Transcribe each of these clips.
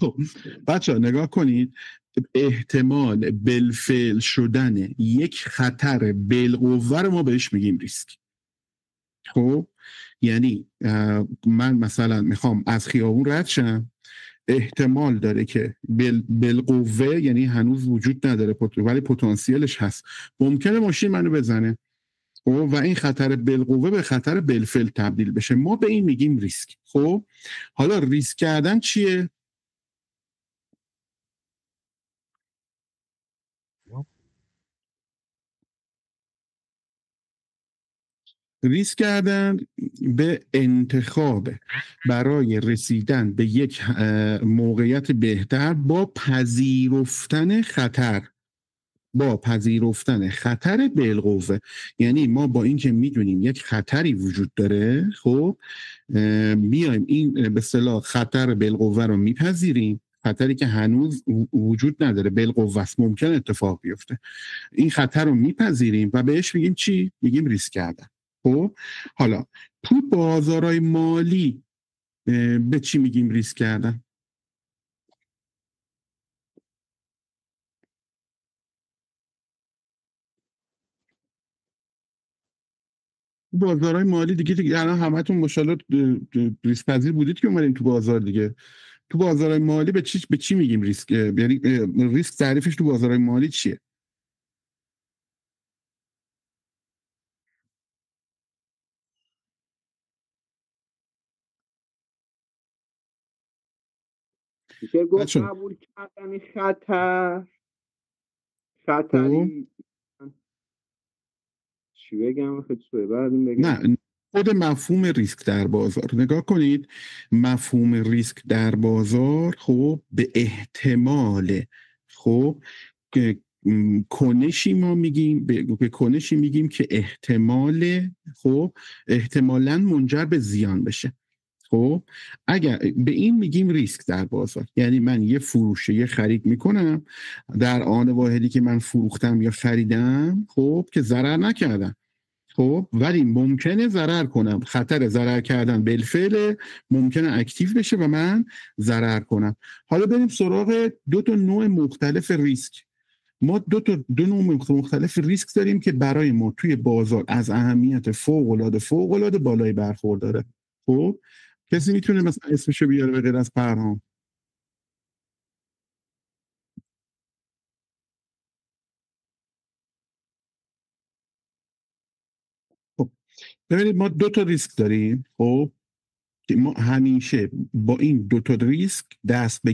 خب بچه ها نگاه کنید، احتمال بالفعل شدن یک خطر بالقوه رو ما بهش میگیم ریسک. خب یعنی من مثلا میخوام از خیابون رد شم، احتمال داره که بالقوه، یعنی هنوز وجود نداره ولی پتانسیلش هست، ممکنه ماشین منو بزنه و این خطر بالقوه به خطر بالفعل تبدیل بشه. ما به این میگیم ریسک. خب حالا ریسک کردن چیه؟ ریسک کردن به انتخاب برای رسیدن به یک موقعیت بهتر با پذیرفتن خطر بالقوه. یعنی ما با اینکه میدونیم یک خطری وجود داره، خب میایم این به اصطلاح خطر بالقوه رو میپذیریم، خطری که هنوز وجود نداره، بالقوه است، ممکن اتفاق بیفته، این خطر رو میپذیریم و بهش میگیم چی؟ میگیم ریسک کردن. خب حالا تو بازارهای مالی به چی میگیم ریسک کردن؟ بازارهای مالی دیگه الان همتون ماشاءالله ریسک پذیر بودید که اومدین تو بازار دیگه. تو بازارهای مالی به چی میگیم ریسک؟ یعنی ریسک تعریفش تو بازارهای مالی چیه؟ میشه گفت قبول کردن خطری. چی بگم نه، خود مفهوم ریسک در بازار نگاه کنید. مفهوم ریسک در بازار خب به احتمال خب کنشی ما میگیم، به کنشی میگیم که احتمالاً منجر به زیان بشه. خب اگر به این میگیم ریسک در بازار، یعنی من یه خرید میکنم، در آن واحدی که من فروختم یا خریدم خب که ضرر نکردم، خب ولی ممکنه ضرر کنم، خطر ضرر کردن بالفعل ممکنه اکتیو بشه و من ضرر کنم. حالا بریم سراغ دو تا نوع مختلف ریسک. ما دو نوع مختلف ریسک داریم که برای ما توی بازار از اهمیت فوق العاده بالایی برخورداره. خب کسی میتونه مثلا اسمشو بیاره به غیر از پرهام؟ خب ببینید ما دو تا ریسک داریم، خب که ما همیشه با این دو تا ریسک دست به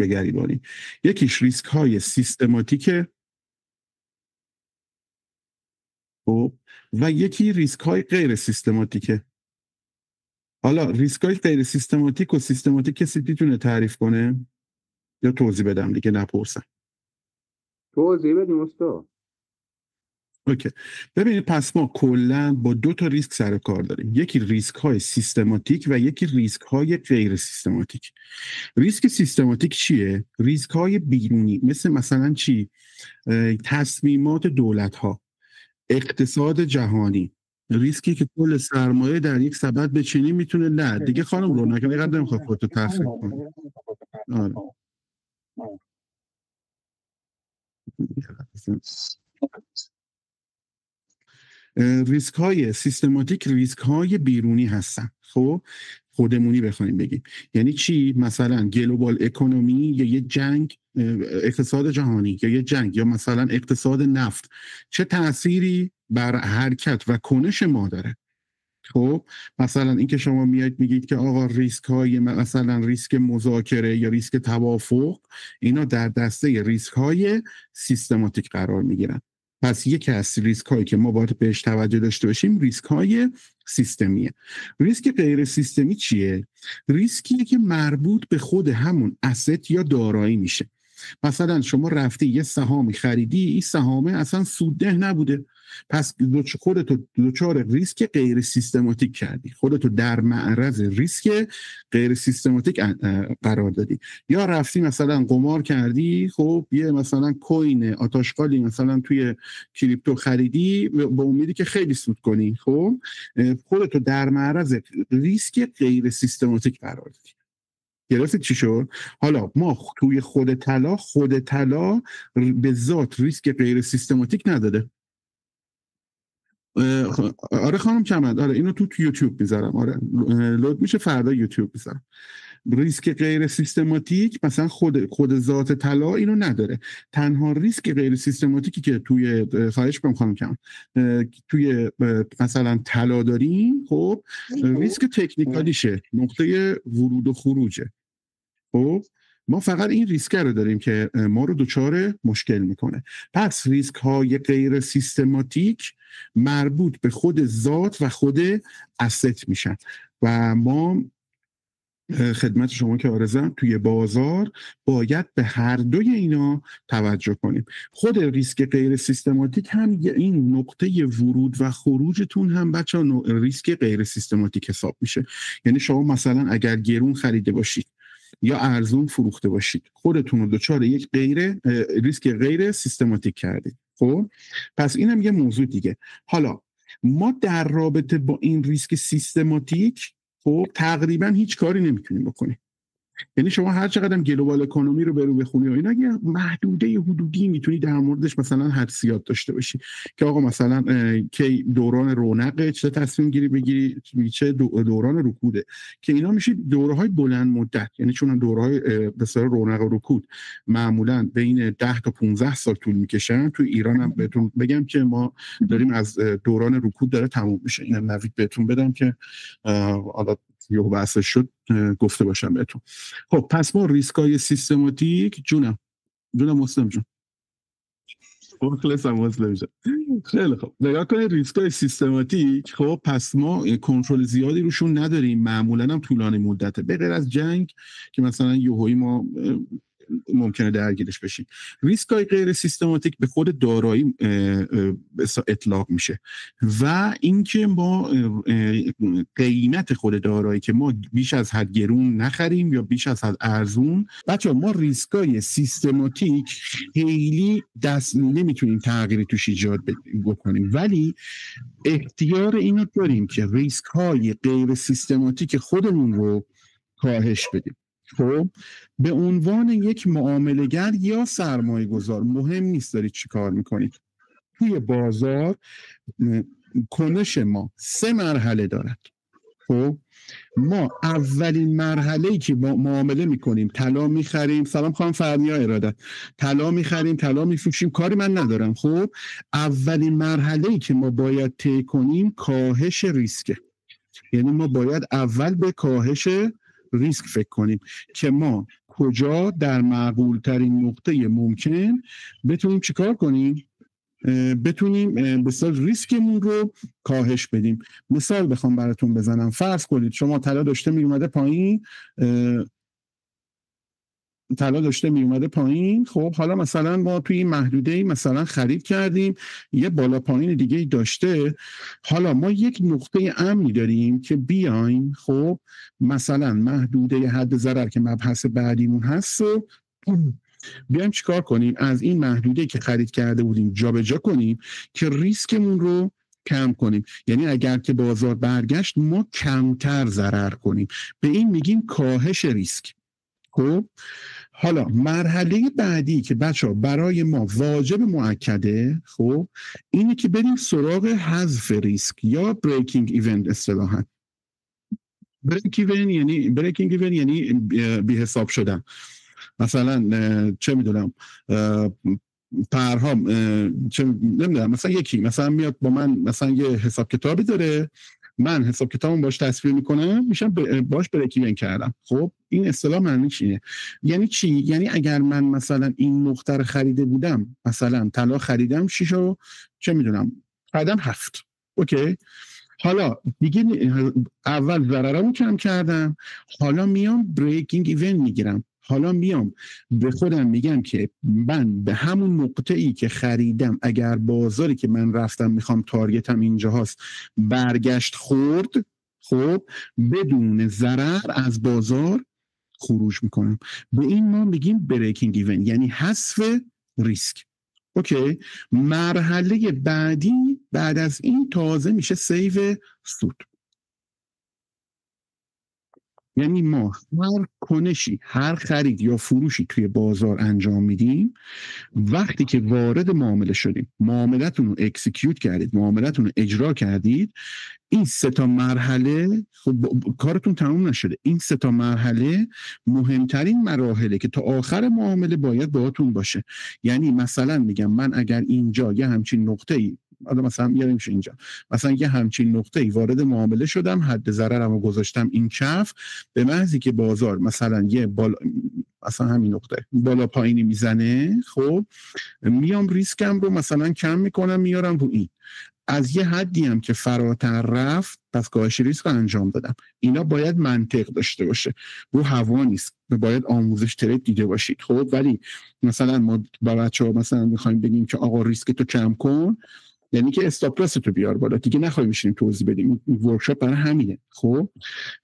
گریبانیم. یکیش ریسک های سیستماتیکه، خب و یکی ریسک های غیر سیستماتیکه. حالا ریسک های غیر سیستماتیک و سیستماتیک کسی میتونه تعریف کنه یا توضیح بدم دیگه نپرسم؟ توضیح بدیم استاد. اوکی. ببینید پس ما کلا با دو تا ریسک سر کار داریم، یکی ریسک های سیستماتیک و یکی ریسک های غیر سیستماتیک. ریسک سیستماتیک چیه؟ ریسک های بیرونی، مثلا چی؟ تصمیمات دولت ها، اقتصاد جهانی، ریسکی که کل سرمایه در یک سبد بچینی میتونه. نه دیگه خانم رونق اینقدر نمیخواد خودتو تخریب کنی. آره. ریسک های سیستماتیک ریسک های بیرونی هستن. خب خودمونی بخوایم بگیم یعنی چی؟ مثلا گلوبال اکونومی یا یه جنگ، اقتصاد جهانی یا یه جنگ، یا مثلا اقتصاد نفت چه تأثیری بر حرکت و کنش ما داره. خب مثلا اینکه شما میاد میگید که آقا ریسک های مثلا ریسک مذاکره یا ریسک توافق، اینا در دسته ریسک های سیستماتیک قرار میگیرن. پس یکی از ریسک هایی که ما باید بهش توجه داشته باشیم ریسک های سیستمیه. ریسک غیر سیستمی چیه؟ ریسکیه که مربوط به خود همون asset یا دارایی میشه. مثلا شما رفتی یه سهامی خریدی، این سهامه اصلا سودده نبوده، پس خودتو دچار ریسک غیر سیستماتیک کردی، خودتو در معرض ریسک غیر سیستماتیک قرار دادی. یا رفتی مثلا قمار کردی، خب یه مثلا کوین آتاشقالی مثلا توی کریپتو خریدی با امیدی که خیلی سود کنی، خب خودتو در معرض ریسک غیر سیستماتیک قرار دادی. گرفتید چی شد؟ حالا ما توی خود طلا به ذات ریسک غیر سیستماتیک نداده. آره خانم کمند، آره اینو تو یوتیوب میذارم، آره لود میشه فردا یوتیوب میذارم. ریسک غیر سیستماتیک مثلا خود ذات طلا اینو نداره. تنها ریسک غیر سیستماتیکی که توی خواهش کنم خانم کمند توی مثلا طلا داریم، خب ریسک تکنیکالیشه، نقطه ورود و خروجه. خب ما فقط این ریسک رو داریم که ما رو دچار مشکل میکنه. پس ریسک های غیر سیستماتیک مربوط به خود ذات و خود asset میشن و ما خدمت شما که آرزم توی بازار باید به هر دوی اینا توجه کنیم. خود ریسک غیر سیستماتیک هم این نقطه ورود و خروجتون هم بچه ریسک غیر سیستماتیک حساب میشه. یعنی شما مثلا اگر گرون خریده باشید یا ارزون فروخته باشید، خودتون رو دچار یک ریسک غیر سیستماتیک کردید. خب پس اینم یه موضوع دیگه. حالا ما در رابطه با این ریسک سیستماتیک خب تقریبا هیچ کاری نمیتونیم بکنیم. یعنی شما هر چقدر گلوبال اکونومی رو برو بخونی و اینا یه محدوده حدودی میتونی در موردش مثلا حدسیات داشته باشی که آقا مثلا که دوران رونقه، چه تصمیم گیری بگیری، چه دوران رکوده، که اینا میشه دوره‌های بلند مدت. یعنی چون دوره‌های به اصطلاح رونق و رکود معمولا بین 10 تا 15 سال طول میکشن. تو ایران هم بهتون بگم که ما داریم از دوران رکود داره تموم میشه. اینم نوید بهتون بدم که حالا یه بحث شد گفته باشم بهتون. خب پس ما ریسکای سیستماتیک جونم مسلم جون مسلم جون خیلی خب نگاه کنید ریسکای سیستماتیک، خب پس ما کنترل زیادی روشون نداریم، معمولا هم طولانی مدته، به غیر از جنگ که مثلا یهویی ما ممکنه درگیرش بشیم. ریسکای غیر سیستماتیک به خود دارایی اطلاق میشه و اینکه ما قیمت خود دارایی که ما بیش از حد گرون نخریم یا بیش از حد ارزون. بچه‌ها ما ریسکای سیستماتیک خیلی دست نمیتونیم تغییری توش ایجاد بکنیم، ولی اختیار اینو داریم که ریسکای غیر سیستماتیک خودمون رو کاهش بدیم. خب به عنوان یک معامله‌گر یا سرمایه گذار مهم نیست دارید چی کار میکنید. توی بازار کنش ما 3 مرحله دارد. خب ما اولین مرحله‌ای که با معامله میکنیم طلا میخریم، سلام خانم فرنیا ارادت، طلا میخریم طلا میفروشیم، کاری من ندارم. خب اولین مرحله‌ای که ما باید طی کنیم کاهش ریسکه. یعنی ما باید اول به کاهش ریسک فکر کنیم که ما کجا در معقول ترین نقطه ممکن بتونیم چیکار کنیم، بتونیم بسیار ریسکمون رو کاهش بدیم. مثال بخوام براتون بزنم، فرض کنید شما طلا داشته می اومده پایین، خب حالا مثلا ما توی این محدوده‌ای مثلا خرید کردیم، یه بالا پایین دیگه داشته، حالا ما یک نقطه امنی داریم که بیایم خب مثلا محدوده حد ضرر که مبحث بعدیمون هست و بیایم چیکار کنیم، از این محدوده که خرید کرده بودیم جابجا کنیم که ریسکمون رو کم کنیم. یعنی اگر که بازار برگشت ما کمتر ضرر کنیم، به این میگیم کاهش ریسک. خب حالا مرحله بعدی که بچه‌ها برای ما واجب مؤکده، خب اینه که بریم سراغ حذف ریسک یا بریکینگ ایونت اصطلاحاً. بریکینگ ایونت یعنی بی حساب شدن. مثلا چه میدونم پرهام نمیدونم مثلا یکی مثلا میاد با من مثلا یه حساب کتابی داره، من حساب کتابم باش تصویر میکنم، میشم باش بریکینگ کردم. خب این اصطلاح معنیش اینه. یعنی چی؟ یعنی اگر من مثلا این نقطه رو خریده بودم، مثلا طلا خریدم 6 و چه میدونم خریدم 7، اوکی، حالا دیگه اول ضررمو کم کردم، حالا میام بریکینگ ایونت میگیرم. حالا میام به خودم میگم که من به همون نقطه‌ای که خریدم اگر بازاری که من رفتم میخوام تارگتم اینجا هست برگشت خورد، خب بدون ضرر از بازار خروج میکنم. به این ما میگیم بریکینگ ایون، یعنی حذف ریسک. اوکی، مرحله بعدی بعد از این تازه میشه سیو سود. یعنی ما هر کنشی، هر خرید یا فروشی توی بازار انجام میدیم، وقتی که وارد معامله شدیم، معاملتون رو اکسیکیوت کردید، معاملتون رو اجرا کردید، این 3 مرحله خب کارتون تموم نشده. این 3 مرحله مهمترین مراحله که تا آخر معامله باید باهاتون باشه. یعنی مثلا میگم من اگر اینجا یه همچین نقطه‌ای، مثلا میاریم اینجا، مثلا یه همچین نقطه‌ای وارد معامله شدم، حد ضررمو گذاشتم این کف، به محضی که بازار مثلا یه مثلا همین نقطه بالا پایینی میزنه، خب میام ریسکم رو مثلا کم میکنم، میارم رو این. از یه حدی هم که فراتر رفت پس کاهش ریسک انجام دادم. اینا باید منطق داشته باشه، رو هوا نیست. باید آموزش ترید دیده باشید. خب ولی مثلا ما با بچه‌ها مثلا میخوایم بگیم که آقا ریسک تو کم کن، یعنی که استاپ لاس تو بیار بالا، دیگه نخواهیم بشینیم توضیح بدیم. ورکشاپ برای همینه. خب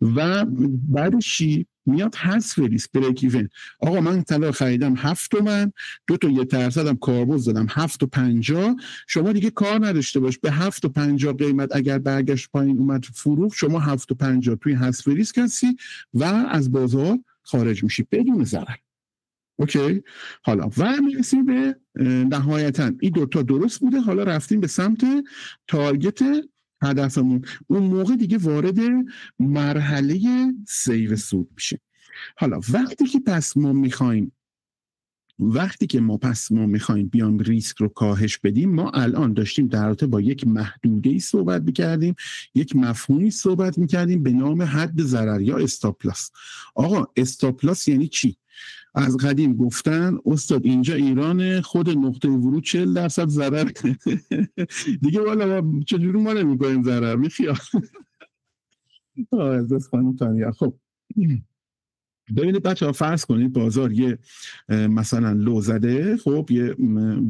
و بعدش چی میاد؟ حذف ریسک، بریک ایون. آقا من طلا خریدم 7 تومن، 2 تا 1% هم کاربرد زدم 7.50. شما دیگه کار نداشته باش، به 7.50 قیمت اگر برگشت پایین اومد فروخت، شما 7.50 توی حذف ریسک هستی و از بازار خارج میشی بدون ضرر. اوکی، حالا و میرسیم به نهایتا این 2 تا درست بوده، حالا رفتیم به سمت تارگت هدفمون. اون موقع دیگه وارد مرحله سیو سود میشه. حالا وقتی که ما میخوایم بیام ریسک رو کاهش بدیم، ما الان داشتیم در رابطه با یک محدوده‌ای صحبت میکردیم، یک مفهومی صحبت میکردیم به نام حد ضرر یا استاپ لاس. آقا استاپ لاس یعنی چی؟ از قدیم گفتن استاد اینجا ایران، خود نقطه ورود 40% ضرر دیگه والا ما چجوری ما نمی‌کنیم ضرر میخیا. از خانم تانیا. خب ببینید بچه‌ها، فرض کنید بازار یه مثلا لو زده، خب یه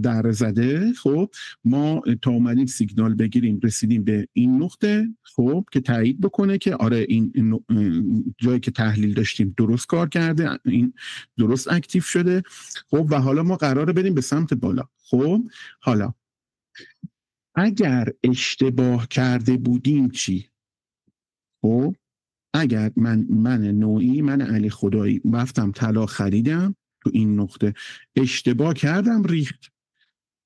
در زده، خب ما تا اومدیم سیگنال بگیریم رسیدیم به این نقطه، خب که تایید بکنه که آره این جایی که تحلیل داشتیم درست کار کرده، این درست اکتیو شده. خب و حالا ما قراره بریم به سمت بالا. خب حالا اگر اشتباه کرده بودیم چی؟ خب اگر من علی خدایی رفتم طلا خریدم تو این نقطه، اشتباه کردم ریخت،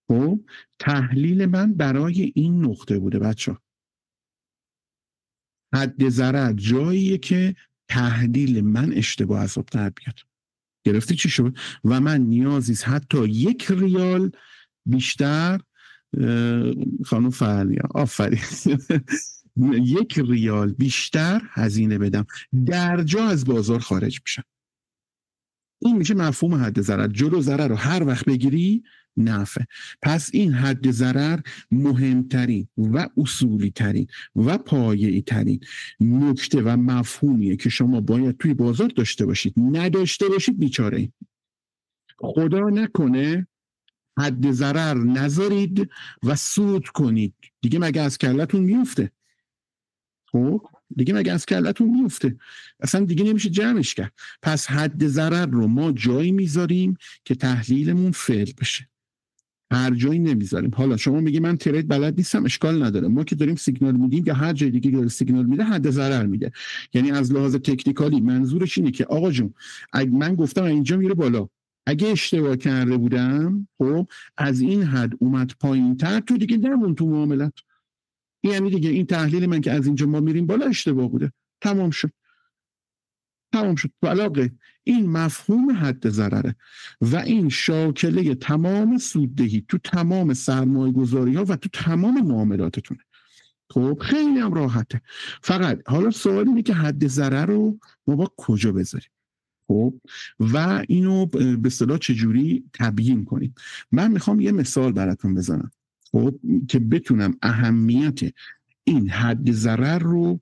خب تحلیل من برای این نقطه بوده بچه. حد ضرر جاییه که تحلیل من اشتباه از آب در بیاد. گرفتی چی شد؟ و من نیازیست حتی 1 ریال بیشتر، خانم فرنیا آفرین 1 ریال بیشتر هزینه بدم در جا از بازار خارج میشم. این میشه مفهوم حد ضرر. جلو ضرر رو هر وقت بگیری نفع. پس این حد ضرر مهمترین و اصولی ترین و پایه‌ای ترین نکته و مفهومیه که شما باید توی بازار داشته باشید. نداشته باشید بیچاره این. خدا نکنه حد ضرر نذارید و سود کنید، دیگه مگه از کلتون میفته؟ خب دیگه مگه از کلتون میفته؟ اصلا دیگه نمیشه جمعش کرد. پس حد ضرر رو ما جایی میذاریم که تحلیلمون فعل بشه، هر جایی نمیذاریم. حالا شما میگی من ترید بلد نیستم، اشکال نداره. ما که داریم سیگنال میدیم یا هر جای دیگه داره سیگنال میده حد ضرر میده. یعنی از لحاظ تکنیکالی منظورش اینه که آقا جون من گفتم اینجا میره بالا، اگه اشتباه کرده بودم خب از این حد اومد پایین‌تر، تو دیگه نمون تو معاملت. یعنی دیگه این تحلیل من که از اینجا ما میریم بالا اشتباه بوده، تمام شد. علاقه این مفهوم حد ضرره و این شاکله تمام سوددهی تو تمام سرمایه گذاری ها و تو تمام معاملاتتونه. خب خیلی هم راحته. فقط حالا سوال اینه که حد ضرر رو ما با کجا بذاریم؟ خب و اینو به اصطلاح چجوری تبیین کنیم؟ من میخوام یه مثال براتون بزنم خب که بتونم اهمیت این حد ضرر رو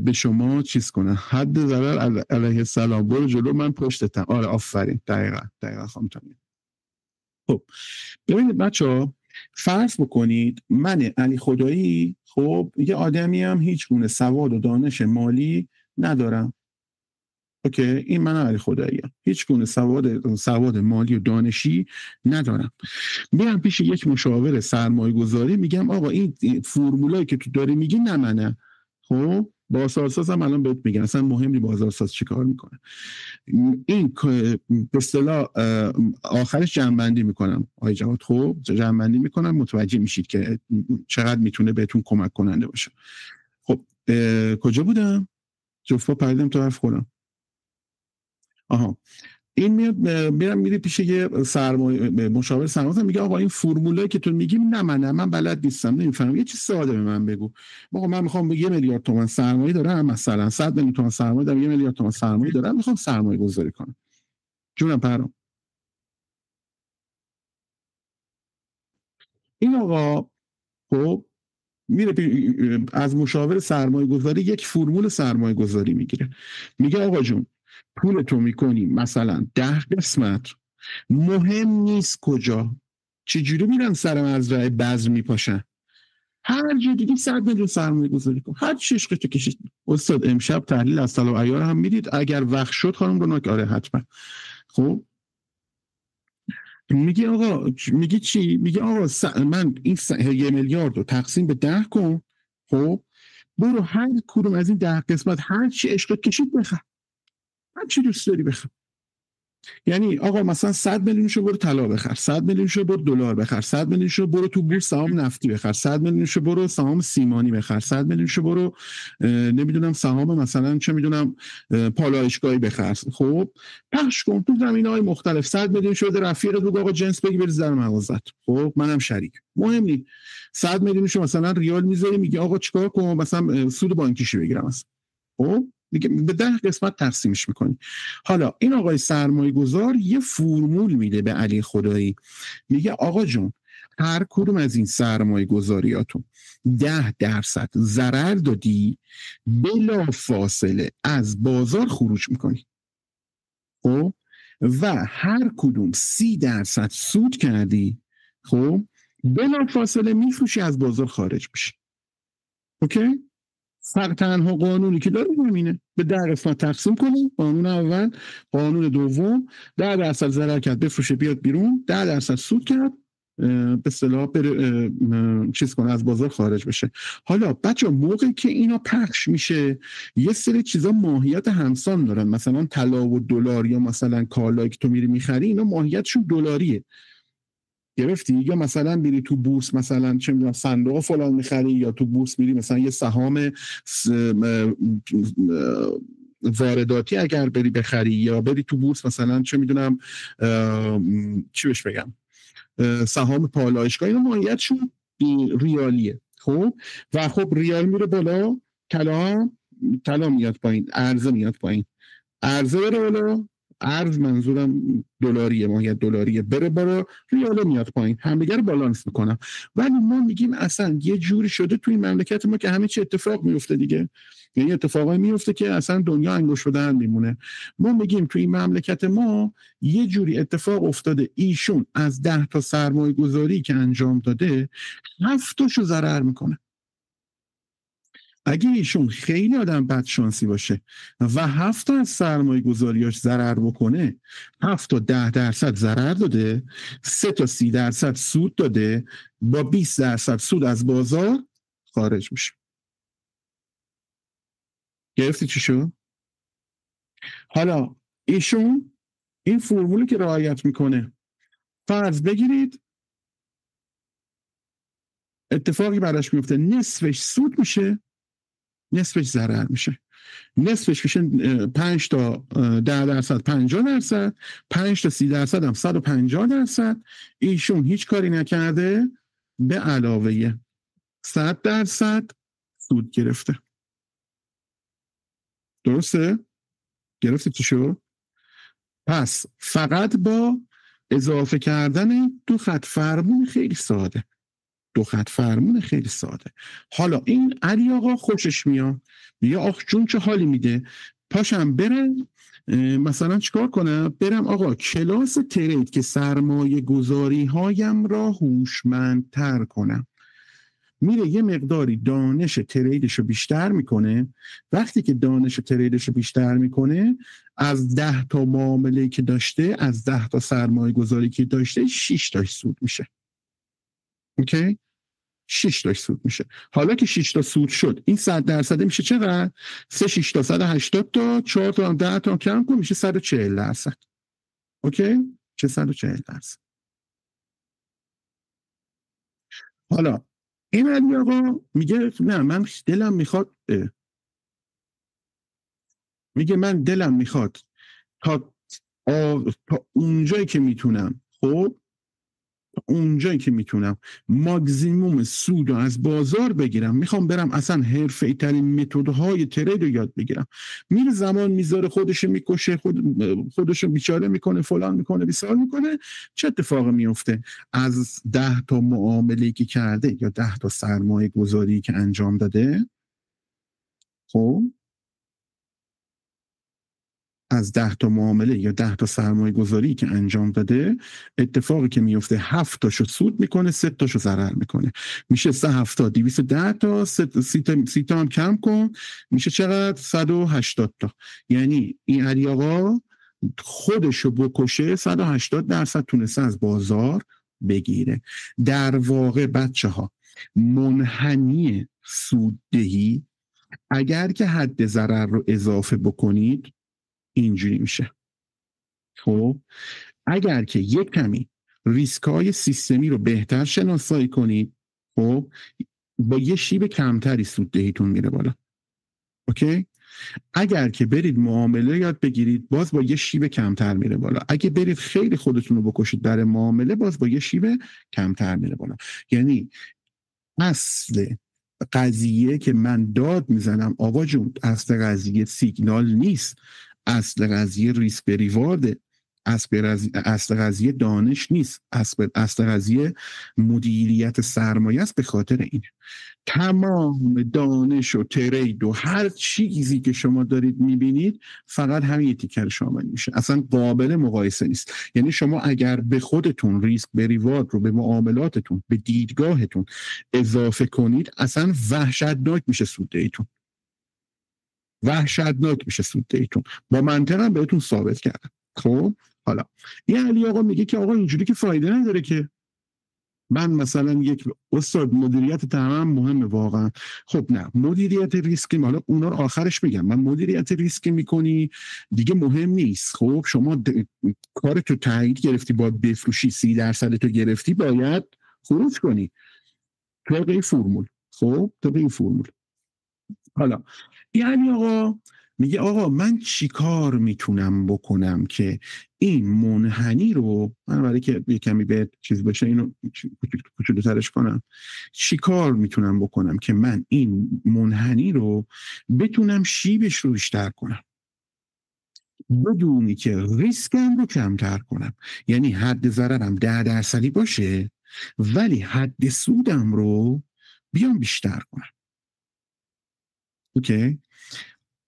به شما چیز کنه، حد ضرر علیه السلام، برو جلو من پشتتم. آره آفرین، دقیقا خانم. خب ببینید بچه‌ها، فرض بکنید من علی خدایی خب یه آدمی هم هیچ گونه سواد و دانش مالی ندارم. اوکی، این من علی خدایی هم هیچ گونه سواد مالی و دانشی ندارم. میرم پیش یک مشاور سرمایه گذاری، میگم آقا این فرمولایی که تو داری میگی نه منه. خب بازارساز هم الان بهت میگن اصلا مهم نیست بازارساز چی کار میکنه. این به اصطلاح آخرش جمع‌بندی میکنم آقای جواد. خب جمع‌بندی میکنم، متوجه میشید که چقدر میتونه بهتون کمک کننده باشه. خب کجا بودم؟ جفا پریدم تو حرف خودم. آها، این میاد میره پیش یه مشاور سرمایه‌گذار، میگه آقا این فرمولایی که تو میگی نه من بلد نیستم، نمیفهمم، یه چیز ساده به من بگو. آقا من میخوام 1 میلیارد تومان سرمایه دارم، مثلا 100 میلیون تومان سرمایه دارم، 1 میلیارد تومان سرمایه دارم، میخوام سرمایه گذاری کنم. جونم پرام. این آقا خب میره از مشاور سرمایه گذاری یک فرمول سرمایه گذاری میگیره، میگه آقا جون پول تو میکنی مثلا 10 قسمت، مهم نیست کجا، چجوری میرن سر مزرعه بذر میپاشن، هر جا دیگه 100 میلیون سرمایه گذاری کن، هر چی عشقت کشید. استاد امشب تحلیل از طلا و عیار هم میدید اگر وقت شد خانم روناک؟ آره حتما. خب میگه آقا، میگه چی؟ میگه آقا من این 1 میلیارد رو تقسیم به 10 کن، خب برو هر کدوم از این 10 قسمت هر چی عشقت کشید بخر، هر چی دوست داری بخر. یعنی آقا مثلا 100 میلیونشو برو طلا بخر، 100 میلیونشو برو دلار بخر، 100 میلیونشو برو تو بورس سهام نفتی بخر، 100 میلیونشو برو سهام سیمانی بخر، 100 میلیونشو برو نمیدونم سهام مثلا چه میدونم پالایشگاهی بخر. خب پخش کن تو زمینه‌های مختلف. 100 میلیون شده رفیقت بگو آقا جنس بگی بریز در مغازت، خب منم شریک، مهم نیست. 100 میلیونشو مثلا ریال میذاری، میگه آقا چیکار کنم مثلا سود بانکیشو بگیرم مثلا. خب دیگه به 10 قسمت تقسیمش میکنی. حالا این آقای سرمایه گذار یه فرمول میده به علی خدایی، میگه آقا جون هر کدوم از این سرمایه گذاریاتون 10% ضرر دادی، بلا فاصله از بازار خروج میکنی. خب و هر کدوم 30% سود کردی، خب بلا فاصله میفروشی، از بازار خارج میشی. اوکی؟ فقط تنها قانونی که داره همینه، به 10 قسمت تقسیم کنیم. قانون اول، قانون دوم، 10% ضرر کرد بفروشه بیاد بیرون، 10% سود کرد به اصطلاح چیز کنه، از بازار خارج بشه. حالا بچه موقعی که اینا پخش میشه یه سری چیزا ماهیت همسان دارن، مثلا طلا و دلار یا مثلا کالایی که تو میری میخری اینا ماهیتشون دلاریه، گرفتی؟ یا مثلا میری تو بورس مثلا چه میدونم صندوق فلان میخری، یا تو بورس میری مثلا یه سهام وارداتی اگر بری بخری، یا بری تو بورس مثلا چه میدونم چی بهش بگم سهام پالایشگاه، اینا ماهیتشون ریالیه. خب و خب ریال میره بالا، طلا میاد پایین، ارزه میاد پایین، ارزه بره بالا، ارز منظورم دلاریه، ماهیت دلاریه، بره بالا، ریال میاد پایین، همدیگه رو بالانس میکنم. ولی ما میگیم اصلا یه جوری شده توی مملکت ما که همه چی اتفاق میفته دیگه، یعنی اتفاقایی میفته که اصلا دنیا انگوش به دهن میمونه. ما میگیم توی مملکت ما یه جوری اتفاق افتاده، ایشون از 10 تا سرمایه گذاری که انجام داده 7 تاشو ضرر میکنه. اگه ایشون خیلی آدم بدشانسی باشه و 7 تا از سرمایه گذاریاش ضرر بکنه، 7 تا 10% ضرر داده، 3 تا 30% سود داده، با 20% سود از بازار خارج میشه. گرفتی چی شد؟ حالا ایشون این فرمولی که رعایت میکنه، فرض بگیرید اتفاقی براش میفته، نصفش سود میشه، نصفش ضرر میشه. نصفش میشه 5 تا 10%، 50%، 5 تا 30% هم 150%. ایشون هیچ کاری نکرده، به علاوه 100% سود گرفته. درسته؟ گرفته چی شد؟ پس فقط با اضافه کردن 2 خط فرمون خیلی ساده، 2 خط فرمون خیلی ساده. حالا این علی آقا خوشش میاد، میگه آخ جون چه حالی میده، پاشم برم مثلا چیکار کنم، برم آقا کلاس ترید که سرمایه گذاری هایم را هوشمندتر کنم. میره یه مقداری دانش تریدش رو بیشتر میکنه. وقتی که دانش تریدش رو بیشتر میکنه، از 10 تا معامله که داشته، از 10 تا سرمایه گذاری که داشته 6 تاش سود میشه. اوکی؟ 6 تاش سود میشه. حالا که 6 تا سود شد، این 100% میشه چقدر؟ 3 6 تا 180 تا 4 تا 10 تا کم کن میشه 140%. اوکی؟ چه 140%. حالا این علی آقا میگه نه من دلم میخواد، میگه من دلم میخواد تا اونجایی که میتونم، خب اونجایی که میتونم ماکسیموم سود رو از بازار بگیرم، میخوام برم اصلا حرفه‌ای ترین متدهای ترید رو یاد بگیرم. میره زمان میذاره، خودش میکشه، خودش بیچاره میکنه، فلان میکنه، بیسار میکنه. چه اتفاقی میفته؟ از 10 تا معامله‌ای که کرده یا 10 تا سرمایه گذاری که انجام داده، خب از 10 تا معامله یا 10 تا سرمایه گذاری که انجام داده، اتفاقی که میفته 7 تاشو سود میکنه، 3 تاشو ضرر میکنه. میشه 3 هفته 210 تا، 30 تا هم کم کن، میشه چقدر؟ 180 تا. یعنی این علی آقا خودشو بکشه 180% تونسته از بازار بگیره. در واقع بچه ها، منحنی سوددهی اگر که حد ضرر رو اضافه بکنید اینجوری میشه. خب اگر که یک کمی ریسکای سیستمی رو بهتر شناسایی کنید، خب با یه شیب کمتری سوددهیتون میره بالا. اوکی؟ اگر که برید معامله یاد بگیرید، باز با یه شیب کمتر میره بالا. اگه برید خیلی خودتون رو بکشید برای معامله، باز با یه شیب کمتر میره بالا. یعنی اصل قضیه که من داد میزنم آقا جون، اصل قضیه سیگنال نیست، اصل قضیه ریسک به ریوارده، اصل قضیه دانش نیست، اصل قضیه مدیریت سرمایه است. به خاطر این تمام دانش و ترید و هر چیزی که شما دارید میبینید فقط همین تیکر شامل میشه، اصلا قابل مقایسه نیست. یعنی شما اگر به خودتون ریسک به ریوارد رو به معاملاتتون، به دیدگاهتون اضافه کنید، اصلا وحشتناک میشه سوددهیتون، وحشتناک میشه سوددهیتون. با منطقم بهتون ثابت کردم. خب حالا این علی آقا میگه که آقا اینجوری که فایده نداره که من مثلا یک استاد مدیریت تمام مهمه واقعا. خب نه، مدیریت ریسک، حالا اونا رو آخرش میگم، من مدیریت ریسک میکنی دیگه مهم نیست. خب شما کار تو تایید گرفتی، باید بفروشی، 30% تو گرفتی، باید خروج کنی طبق این فرمول. خب طبق این فرمول. حالا یعنی آقا میگه آقا من چی کار میتونم بکنم که این منحنی رو، من برای که یه کمی به چیز باشه اینو کوچولوترش کنم، چی کار میتونم بکنم که من این منحنی رو بتونم شیبش رو بیشتر کنم بدونی که ریسکم رو کمتر کنم. یعنی حد ضررم 10% باشه ولی حد سودم رو بیام بیشتر کنم. اوکی؟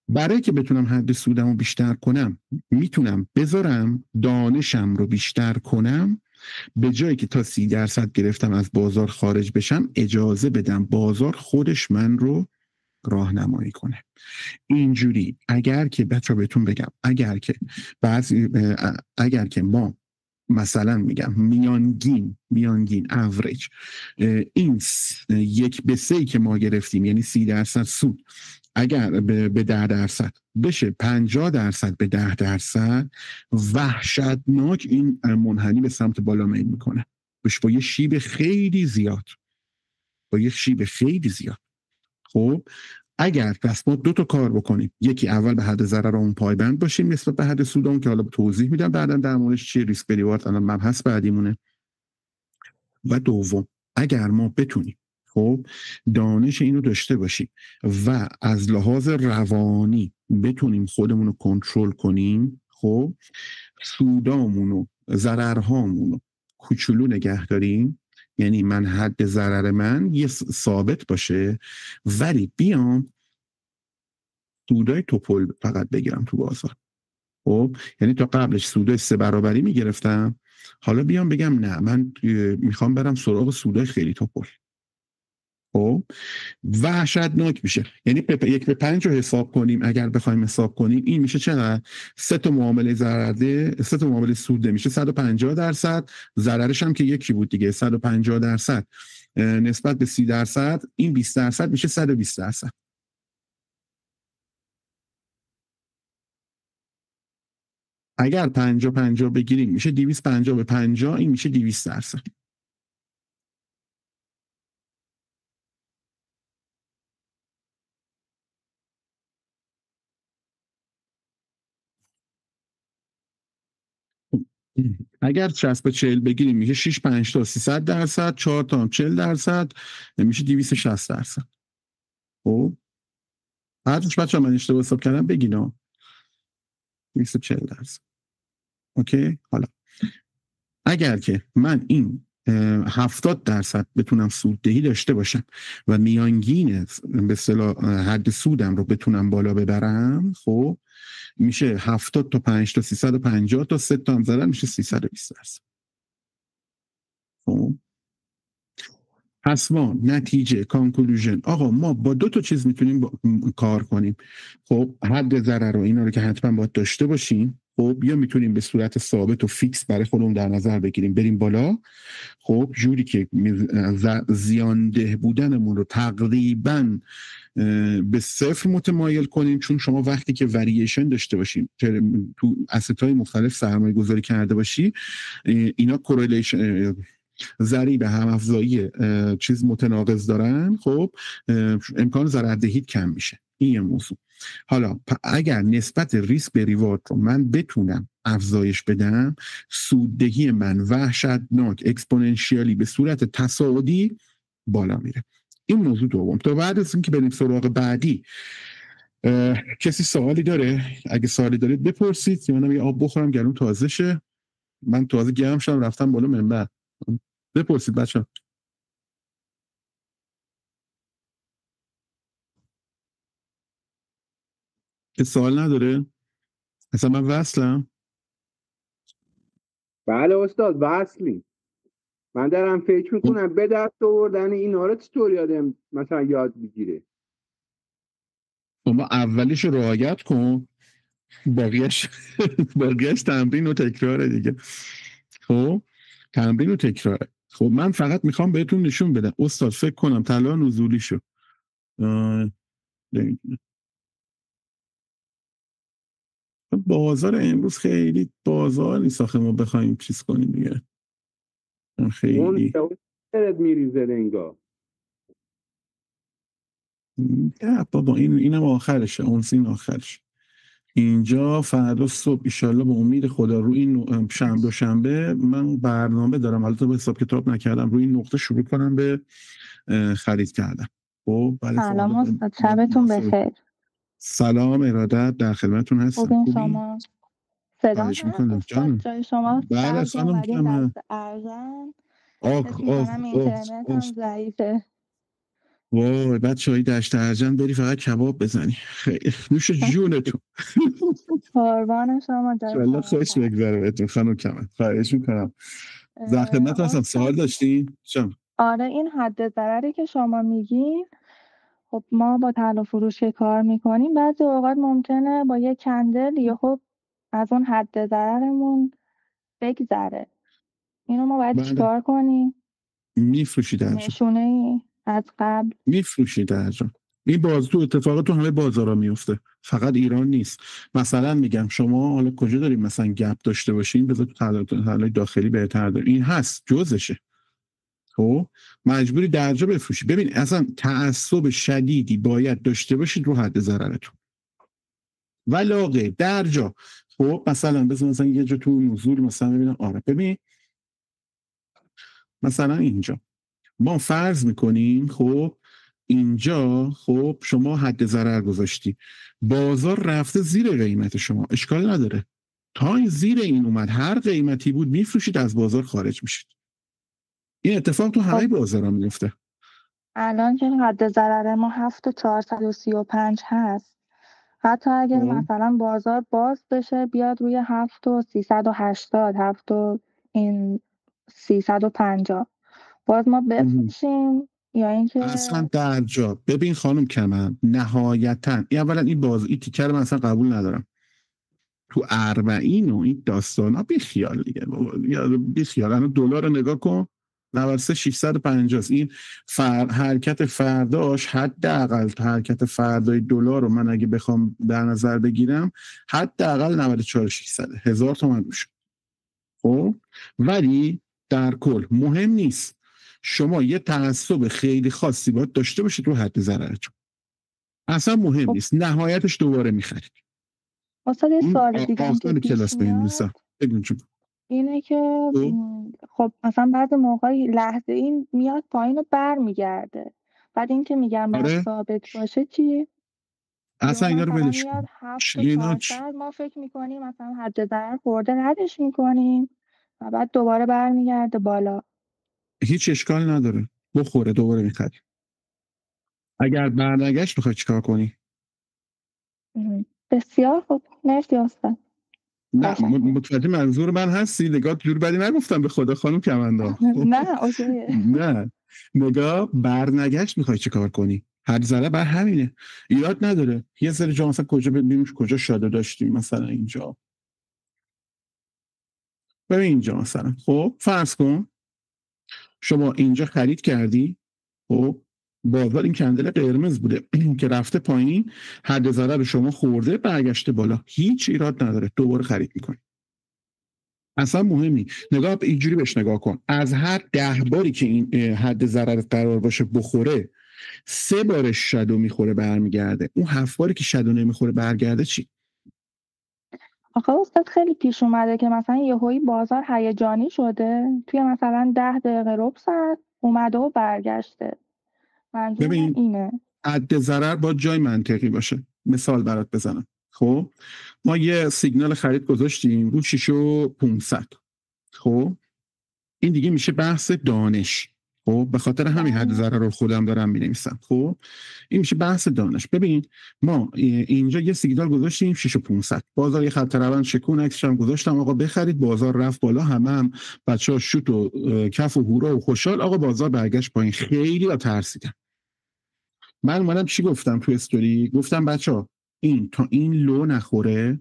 برای که بتونم حد سودم رو بیشتر کنم، میتونم بذارم دانشم رو بیشتر کنم، به جایی که تا 30% گرفتم از بازار خارج بشم، اجازه بدم بازار خودش من رو راهنمایی کنه. اینجوری اگر که بچه بهتون بگم، اگر که ما مثلا میگم میانگین اوریج این 1/3 که ما گرفتیم، یعنی 30% سود، اگر به 10% بشه 50% به 10%، وحشتناک این منحنی به سمت بالا میل میکنه، با یه شیب خیلی زیاد، خب اگر پس ما 2 تا کار بکنیم، یکی اول به حد ضررمون پایبند باشیم نسبت به حد سودمون که حالا توضیح میدم بعدا در موردش چیه ریسک به ریوارد، الان مبحث بعدیمونه. و دوم، اگر ما بتونیم خب دانش اینو داشته باشیم و از لحاظ روانی بتونیم خودمون رو کنترل کنیم، خب سودامون و ضررهامون رو کوچولو نگه داریم، یعنی من حد ضرر من یه ثابت باشه ولی بیام سودای توپل فقط بگیرم تو بازار. خب یعنی تا قبلش سودای 3 برابری میگرفتم، حالا بیام بگم نه من میخوام برم سراغ سودای خیلی توپل. خب وحشتناک میشه. یعنی 1/5 رو حساب کنیم، اگر بخوایم حساب کنیم این میشه چقدر؟ 3 تا معامله ضررده، 3 تا معامله سوده میشه 150%، ضررش هم که یکی بود دیگه 150% نسبت به 30%، این 20% میشه 120%. اگر 50-50 بگیریم میشه 250/50، این میشه 200%. اگر 60/40 بگیریم میشه 6 تا 300%، 4 تا 40%، میشه 260%. خب بعدش بچه من اشتباه حساب کردم بگینا 240%. اوکی. حالا اگر که من این 70% بتونم سوددهی داشته باشم و میانگین به اصطلاح حد سودم رو بتونم بالا ببرم، خب میشه 70 تا 5 تا 350 تا 3 تا هم زدن میشه 320%. خب پس ما نتیجه کانکلوژن آقا ما با 2 تا چیز میتونیم کار کنیم. خب حد ضرر رو اینا رو که حتما باید داشته باشیم. خب یا میتونیم به صورت ثابت و فیکس برای خودمون در نظر بگیریم بریم بالا، خب جوری که زیانده بودنمون رو تقریبا به 0 متمایل کنیم، چون شما وقتی که وریشن داشته باشیم تو اسیت‌های مختلف سرمایه گذاری کرده باشی، اینا کوریلیشن ضریب هم افزایی چیز متناقض دارن، خب امکان ضرردهیت کم میشه. این یه موضوع. حالا اگر نسبت ریسک به ریوارد رو من بتونم افزایش بدم، سوددهی من وحشتناک اکسپوننشیالی به صورت تصاعدی بالا میره. این موضوع دوم. تا بعد از اینکه بریم سراغ بعدی، کسی سوالی داره؟ اگه سوالی دارید بپرسید. منم یه آب بخورم گلوم تازه شه. من تازه گرم شدم رفتم بالا منبر. بپرسید بچه. که سوال نداره؟ اصلا من وصلم. بله استاد وصلی. من دارم فکر میکنم به دست آوردن اینا رو چطور یادم مثلا یاد بگیره. شما اولیش رو رعایت کن، باقیش تمرین و تکراره دیگه. خب تمرین و تکراره. خب من فقط میخوام بهتون نشون بدم استاد فکر کنم طلا نزولی شو. بازار امروز خیلی بازار نیست آخه ما بخوایم چیز کنیم دیگه. خیلی اون میریزه انگار. نه بابا اینم آخرشه، اون سین آخرش. اینجا فردا صبح ایشالله به امید خدا روی این شنبه من برنامه دارم، حالا به حساب کتاب نکردم، روی این نقطه شروع کنم به خرید کردن. خب سلام استاد، شبتون بخیر. سلام، ارادت، در خدمتتون هستم. خوبین شما؟ صدا میکنم استاد جای شما؟ بله سلام دست ارزن. اینترنت هم ضعیفه. وای بچه های دشت ارجن بری فقط کباب بزنی. خیلی نوش جونتون. قربان شما. والله خوش بگذره بهتون خانم کمال. خواهش میکنم. در خدمت هستم. سوال داشتین؟ آره این حد ضرری که شما میگین، خب ما با طلا فروش که کار میکنیم بعضی اوقات ممکنه با یه کندل یا خب از اون حد ضررمون بگذره. اینو ما باید چیکار کنیم؟ میفروشی درجا. نشونه ای از قبل میفروشی درجا. این تو اتفاقات تو همه بازارا میفته، فقط ایران نیست. مثلا میگم شما حالا کجا داریم مثلا گپ داشته باشین، بذار تو طلای داخلی بهتر داره، این هست جزشه. خب مجبوری درجا بفروشی. ببین اصلا تعصب شدیدی باید داشته باشید رو حد ضررتون. ولاغه درجا. خب مثلا مثلا یه جا تو نزول مثلا ببینم، آره ببین مثلا اینجا ما فرض میکنیم خب اینجا خب شما حد ضرر گذاشتی، بازار رفته زیر قیمت شما، اشکال نداره، تا این زیر این اومد هر قیمتی بود میفروشید، از بازار خارج میشید. این اتفاق تو همه خب بازارا میفته. الان که حد ضرر ما 7,435 هست، حتی اگر خب مثلا بازار باز بشه بیاد روی 7,380 این 350 باز ما بفروشیم یا اینکه اصلا در جا ببین خانم کمن، نهایتا اولا این تیکر من اصلا قبول ندارم. تو اربعین و این داستان ها بیخیال دیگه بیخیال. الان دلار رو نگاه کن 93,650 این حرکت فرداش حداقل حرکت فردای دلار رو من اگه بخوام در نظر بگیرم حداقل 94,600 1000 تومان میشه. خب ولی در کل مهم نیست. شما یه تعصب خیلی خاصی باید داشته باشید رو حد ضررتون. اصلا مهم خب نیست، نهایتش دوباره میخرید. استاد یه اون سوال دیگه هم که آخر پیش کلاس میاد بگیم چون اینه که خب مثلا بعضی موقعی لحظه این میاد پایین و بر میگرده، بعد این که میگن باید آره ثابت باشه چی؟ یا اصلا اینا رو مثلا ولش میاد کن. اینا 7,400 ما فکر میکنیم مثلا حد ضرر خورده ردش میکنیم و بعد دوباره برمیگرده بالا. هیچ اشکال نداره، بخوره دوباره میخری. اگر برنگشت میخوای چیکار کنی؟ بسیار خوب، مرسی استاد. نه تشکر. متوجه منظور من هستی؟ نگاه جور بدی نگفتم به خدا خانم کمندا. نه اوکیه. نه نگاه برنگشت میخوای چیکار کنی؟ حد ضرر بر همینه، ایراد نداره. یه سری جا مثلا کجا ببینیم کجا شاده داشتیم، مثلا اینجا ببین اینجا مثلا. خب فرض کن شما اینجا خرید کردی، خب بازار این کندل قرمز بوده که رفته پایین، حد ضرر شما خورده برگشته بالا، هیچ ایراد نداره، دوباره خرید میکنی. اصلا مهمی نگاه اینجوری بهش نگاه کن، از هر 10 باری که این حد ضرر قرار باشه بخوره 3 بارش شادو میخوره برمیگرده. اون 7 باری که شادو نمیخوره برگرده چی؟ آخه استاد خیلی پیش اومده که مثلا یهویی بازار هیجانی شده توی مثلا 10 دقیقه ربع ساعت اومده و برگشته. منظور من ببین اینه. حد ضرر با جای منطقی باشه. مثال برات بزنم. خب ما یه سیگنال خرید گذاشتیم رو 6,500. خب این دیگه میشه بحث دانش. خب به خاطر همین حد ضرر رو خودم دارم می‌نویسم. خب این میشه بحث دانش. ببین ما اینجا یه سیگنال گذاشتیم 6,500، بازار یه خط روند شکون عکسش هم گذاشتم آقا بخرید، بازار رفت بالا، هم بچه‌ها شوت و کف و هورا و خوشحال، آقا بازار برگشت پایین. خیلی ترسیدم. من اومدم چی گفتم تو استوری؟ گفتم بچه‌ها این تا این لو نخوره،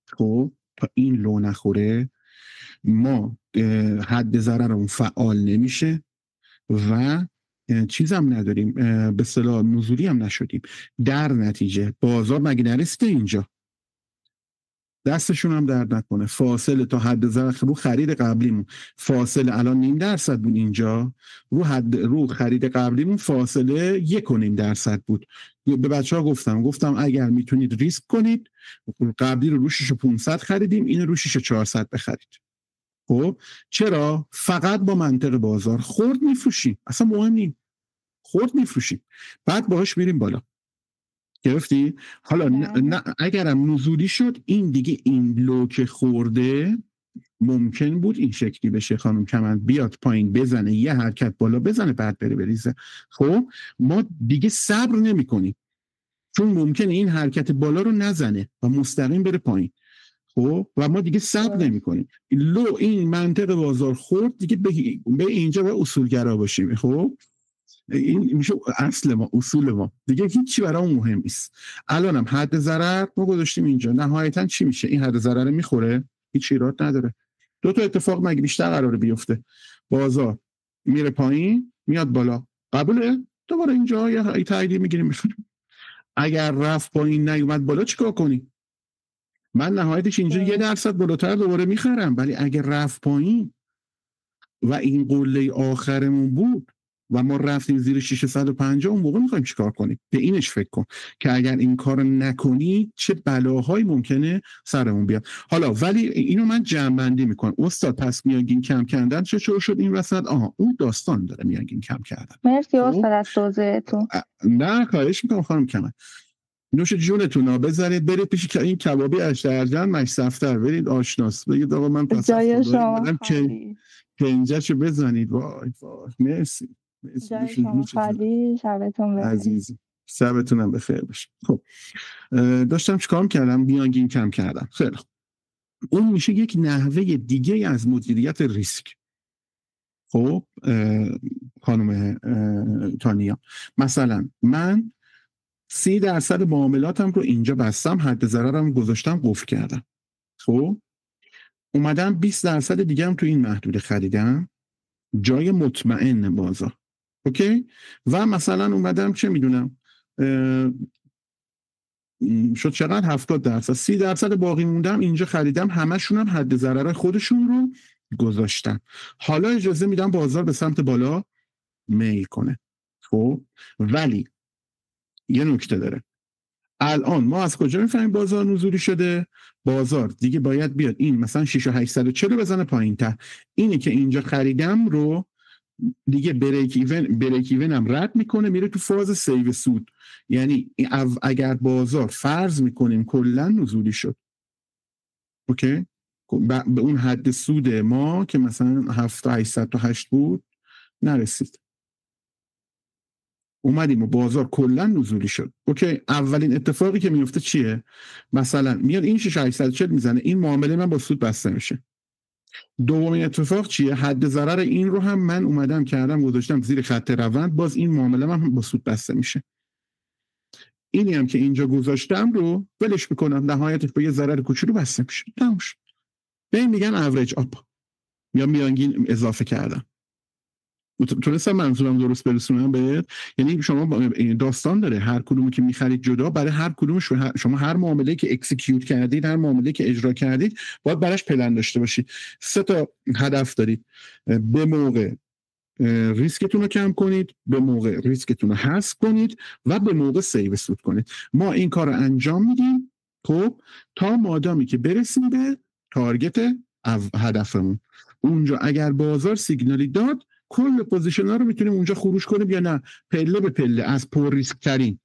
خب تا این لو نخوره ما حد ضررمون فعال نمیشه و چیزم نداریم، به اصطلاح نزولی هم نشدیم. در نتیجه بازار مگه نرسیده اینجا؟ دستشون هم درد نکنه. فاصله تا حد ضرر رو خرید قبلیمون فاصله الان 0.5% بود، اینجا رو خرید قبلیمون فاصله 1.5% بود. به بچه‌ها گفتم اگر میتونید ریسک کنید، قبلی رو 6,500 خریدیم، این رو 6,400 بخرید. خب چرا؟ فقط با منطق بازار خورد میفروشیم، اصلا مهم نیست، خورد میفروشیم بعد باهاش میریم بالا. گرفتی؟ حالا نه اگرم نزولی شد این دیگه این لوک خورده ممکن بود این شکلی بشه خانم کمند، بیاد پایین بزنه یه حرکت بالا بزنه بعد بره بریزه. خب ما دیگه صبر نمی کنیم چون ممکنه این حرکت بالا رو نزنه و مستقیم بره پایین. خب و ما دیگه صبر نمی کنیم. لو این منطق بازار خورد دیگه به اینجا به اصولگرا باشیم. خب این میشه اصل ما، اصول ما دیگه، هیچی برامون مهم نیست. الانم حد ضرر ما گذاشتیم اینجا، نهایتا چی میشه؟ این حد ضرر میخوره، هیچ ایراد نداره. دو تا اتفاق مگه بیشتر قراره بیفته؟ بازار میره پایین میاد بالا، قبوله؟ دوباره اینجا یه تاییدی میگیریم میخوریم. اگر رفت پایین نیومد بالا چیکار کنی؟ من نهایتش اینجا 1% بالاتر دوباره میخرم، ولی اگر رفت پایین و این قله آخرمون بود و ما رفتیم زیر 650 اون موقع میخوایم چیکار کنیم؟ به اینش فکر کن که اگر این کار نکنی چه بلاهایی ممکنه سرمون بیاد. حالا ولی اینو من جمع‌بندی میکنم. استاد پس میانگین کم کردن چطور شد این وسط؟ اون داستان داره میانگین کم کردن. مرسی استاد از توضیحتون. نه خواهش میکنم خانم کمال، نوش جونتون بذارید برید پیش این کبابی اشترجان مش صفتر برید آشناس بگید آقا من پس جای شما پنجهشو بزنید. وای وای مرسی جای شما خالی، شبتون بخیر. عزیزی شبتونم بخیر باشه. خب داشتم چیکار کردم؟ میانگین کم کردم. خیلی اون میشه یک نحوه دیگه از مدیریت ریسک. خب خانم تانیا، مثلا من 30% معاملاتم رو اینجا بستم، حد ضررم گذاشتم، قفل کردم. خب اومدم 20% دیگه هم تو این محدوده خریدم، جای مطمئن بازار. اوکی؟ و مثلا اومدم چه میدونم شد چقدر 70%، 30% باقی موندم اینجا خریدم، همشون هم حد ضرر خودشون رو گذاشتم. حالا اجازه میدم بازار به سمت بالا میل کنه. خب ولی یه نکته داره، الان ما از کجا میفهمیم بازار نزولی شده؟ بازار دیگه باید بیاد این مثلا 6840 بزنه پایین تر، اینی که اینجا خریدم رو دیگه بریک ایونم رد میکنه، میره تو فاز سیو سود. یعنی اگر بازار فرض میکنیم کلا نزولی شد، اوکی، به اون حد سود ما که مثلا 7808 بود نرسید، اومدیم و بازار کلا نزولی شد. اوکی، اولین اتفاقی که میفته چیه؟ مثلا میاد این 6840 میزنه، این معامله من با سود بسته میشه. دومین اتفاق چیه؟ حد ضرر این رو هم من اومدم کردم گذاشتم زیر خط روند، باز این معامله من با سود بسته میشه. اینی هم که اینجا گذاشتم رو ولش میکنم، نهایتش با یه ضرر کوچولو بسته میشه. تموش. به این میگن اوریج آپ یا میانگین اضافه کردم. تونستم منظورم درست برسونم بهت؟ یعنی شما داستان داره، هر کدومی که میخرید جدا، برای هر کدومش شما هر معامله‌ای که اکسیکیوت کردید، هر معامله‌ای که اجرا کردید، باید براش پلن داشته باشید. 3 تا هدف دارید: به موقع ریسکتون رو کم کنید، به موقع ریسکتون رو حذف کنید و به موقع سیو سود کنید. ما این کار رو انجام میدیم خب تا مادامی که برسیم به تارگت هدفمون. اونجا اگر بازار سیگنالی داد، کل پوزیشن ها رو میتونیم اونجا خروج کنیم یا نه، پله به پله از پر ریسک ترین،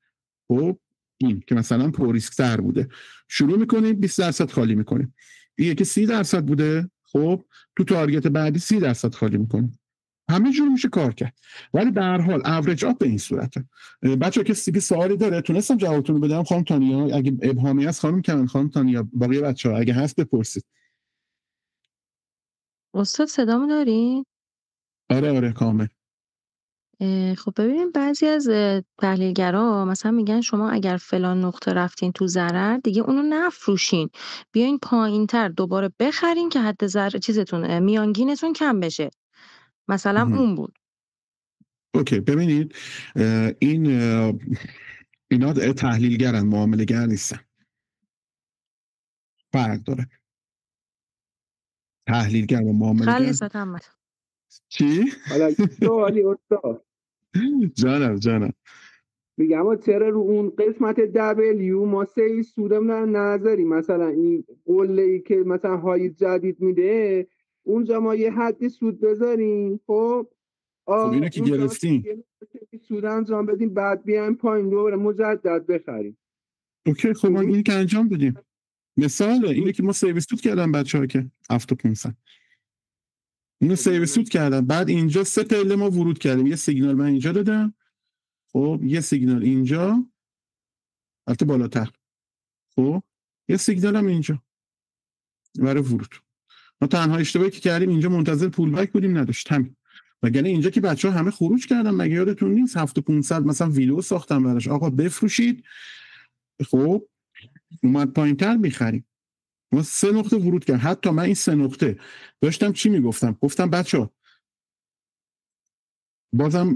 خب این که مثلا پر ریسک تر بوده شروع میکنیم، 20% خالی میکنیم. این که 30% بوده، خب تو تارگت بعدی 30% خالی میکنیم. همه جور میشه کار کرد. ولی به هر حال اوریج آپ به این صورته. بچه‌ها کسی دیگه سوالی داره؟ تونستم جوابتون رو بدم خانم تانیا؟ اگه ابهامی هست خانم کمن، خانم تانیا، بقیه بچه‌ها اگه هست بپرسید. استاد صدامو دارین؟ آره کامل. خب ببینیم بعضی از تحلیلگرا مثلا میگن شما اگر فلان نقطه رفتین تو ضرر، دیگه اونو نفروشین، بیاین پایین‌تر دوباره بخرین که حد ضرر چیزتون میانگینتون کم بشه. مثلا اون بود. اوکی، ببینید اینا تحلیلگرن، معامله‌گر نیستن. فرق داره تحلیلگر و معامله‌گر. خیلی ستمت. چی؟ حالا سوالی استاد جانم میگم ما چرا رو اون قسمت دبلیو ما سه سودمون نظری، مثلا این قله‌ای که مثلا های جدید میده اونجا ما یه حدی سود بذاریم، خب اینو که گرفتیم سود انجام بدیم، بعد بیایم پایین رو مجدد بخریم. اوکی، خب ما اینی که انجام بدیم مثاله اینه که ما سرویس سود کردن بچه‌ها که 7500 اینو سرویس سود کردن، بعد اینجا 3 پله ما ورود کردیم، یه سیگنال من اینجا دادم، خب یه سیگنال اینجا البته بالاتر، خب یه سیگنال هم اینجا برای ورود. ما تنها اشتباهی که کردیم اینجا منتظر پول بک بودیم، نداشت همین. وگرنه اینجا که بچه‌ها همه خروج کردن، مگه یادتون نیست 7500 مثلا ویدیو ساختم براش، آقا بفروشید، خب اومد پایین‌تر می‌خریم. ما 3 نقطه ورود کردیم. حتی من این 3 نقطه داشتم چی میگفتم؟ گفتم بچه‌ها بازم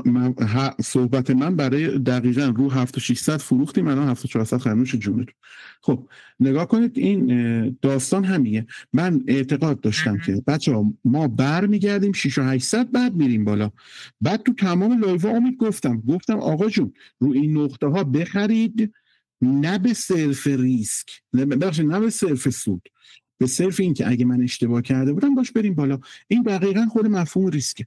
صحبت من برای دقیقاً رو 7600 فروختیم، الان 7400 خرموش جونتون. خب نگاه کنید، این داستان همیه. من اعتقاد داشتم که بچه‌ها ما برمیگردیم 6800 بعد میریم بالا. بعد تو تمام لایوها امید گفتم آقا جون رو این نقطه ها بخرید، نه به صرف ریسک، نه به صرف سود، به صرف این که اگه من اشتباه کرده بودم باش بریم بالا. این دقیقاً خود مفهوم ریسکه.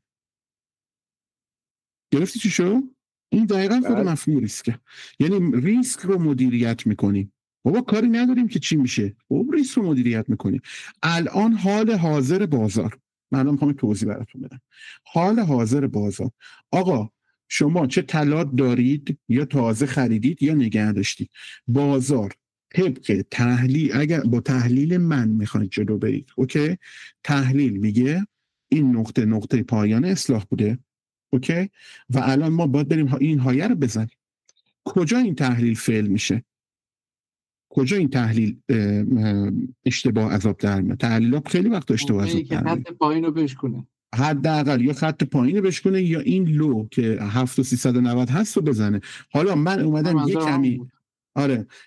گرفتی چی شد؟ این دقیقاً خود مفهوم ریسکه. یعنی ریسک رو مدیریت میکنیم. بابا کاری نداریم که چی میشه، بابا ریسک رو مدیریت میکنیم. الان حال حاضر بازار من میخوام توضیح براتون بدم. حال حاضر بازار، آقا شما چه طلا دارید یا تازه خریدید یا نگه داشتید، بازار طبق تحلیل، اگر با تحلیل من میخواید جلو برید، اوکی، تحلیل میگه این نقطه پایان اصلاح بوده، اوکی، و الان ما باید بریم این هایه رو بزنیم. کجا این تحلیل فعل میشه؟ کجا این تحلیل اشتباه عذاب در میاد؟ تحلیل ها خیلی وقت اشتباه عذاب در میاد. خط پایین رو بشکنه، حداقل یا خط پایین رو بشکنه یا این لو که 7390 هست رو بزنه. حالا من اومدم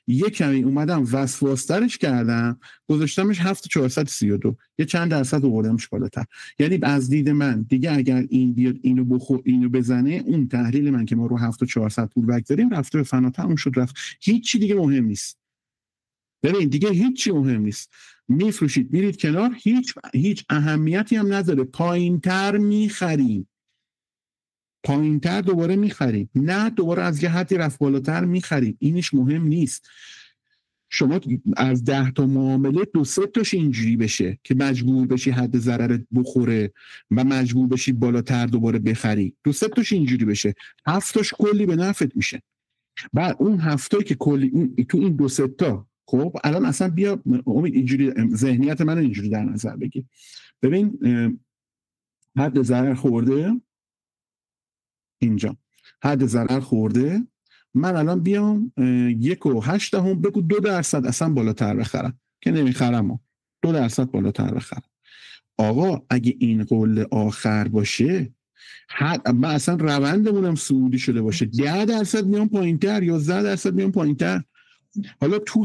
یه کمی اومدم وسواسترش کردم، گذاشتمش 7432، یه چند درصد آوردمش بالاتر. یعنی از دید من دیگه اگر این بیاد اینو بزنه، اون تحلیل من که ما رو 7400 پول بگذاریم رفته به فنا، تموم شد رفت، هیچی دیگه مهم نیست. ببین دیگه هیچی مهم نیست، میفروشید میرید کنار، هیچ اهمیتی هم نداره. پایینتر میخریم، پایینتر دوباره میخریم، نه دوباره از یه حدی رفت بالاتر میخریم، اینش مهم نیست. شما از 10 تا معامله 2-3 تاش اینجوری بشه که مجبور بشی حد ضرر بخوره و مجبور بشی بالاتر دوباره بخری، 2-3 تاش اینجوری بشه، 7 تاش کلی به نفعت میشه. بعد اون 7 تایی که کلی تو این 2-3 تا، خب الان اصلا بیا امید اینجوری ذهنیت من اینجوری در نظر بگیر. ببین حد ضرر خورده اینجا، حد ضرر خورده، من الان بیام 1.8 بگو 2% اصلا بالاتر بخرم که نمیخرم، 2% بالاتر بخرم. آقا اگه این قول آخر باشه، من اصلا روندمونم صعودی شده باشه، 10% میام پایینتر یا 10% میام پایینتر. حالا تو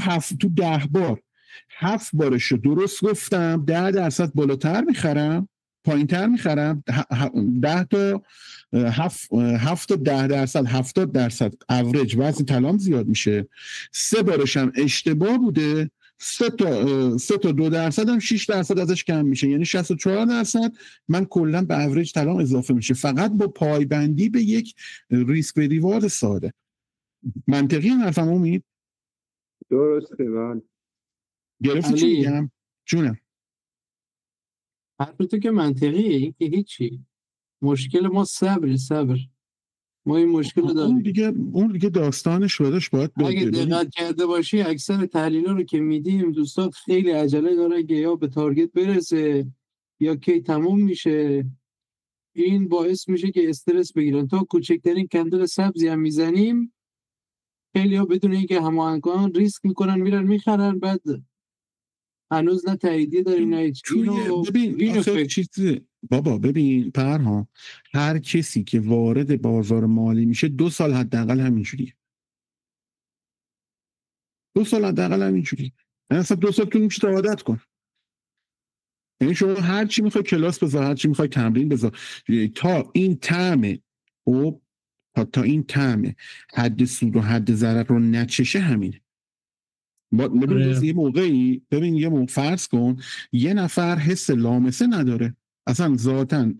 10 بار 7 بارشو درست گفتم، 10% بالاتر میخرم، پایینتر میخرم، 10 تا 7 تا 10%، 70% اوریج وزن طلام زیاد میشه. 3 بارش هم اشتباه بوده، 3 تا 2% هم 6% ازش کم میشه، یعنی 64% من کلا به اوریج طلام اضافه میشه، فقط با پایبندی به یک ریسک و ریوارد ساده. منطقی حرفم امید؟ درسته. من گرفتی چی میگم؟ جونم حرف تو که منطقیه، این که هیچی. مشکل ما صبر. ما این مشکل رو داریم. اون دیگه داستانش شدهش باید اگه دقت کرده باشی اکثر تحلیل‌ها رو که میدیم دوستان خیلی عجله داره که یا به تارگت برسه یا کی تموم میشه. این باعث میشه که استرس بگیرن. تا کوچکترین کندل سبزی هم میزنیم خیلی ها بدون اینکه هماهنگ کنن ریسک میکنن میرن میخرن، بعد هنوز نه تاییدیه داریم نه هیچ. ببین چیزی بابا، ببین پرها، هر کسی که وارد بازار مالی میشه 2 سال حداقل همینجوریه. 2 سال حداقل همینجوریه. اصلا 2 سال تو میشه عادت کن. یعنی شما هر چی میخوای کلاس بذار، هر چی میخوای تمرین بذار، تا این طعم حد سود و حد ضرر رو نچشه همینه. ببین یه موقعی، یه موقع فرض کن یه نفر حس لامسه نداره اصلا ذاتن،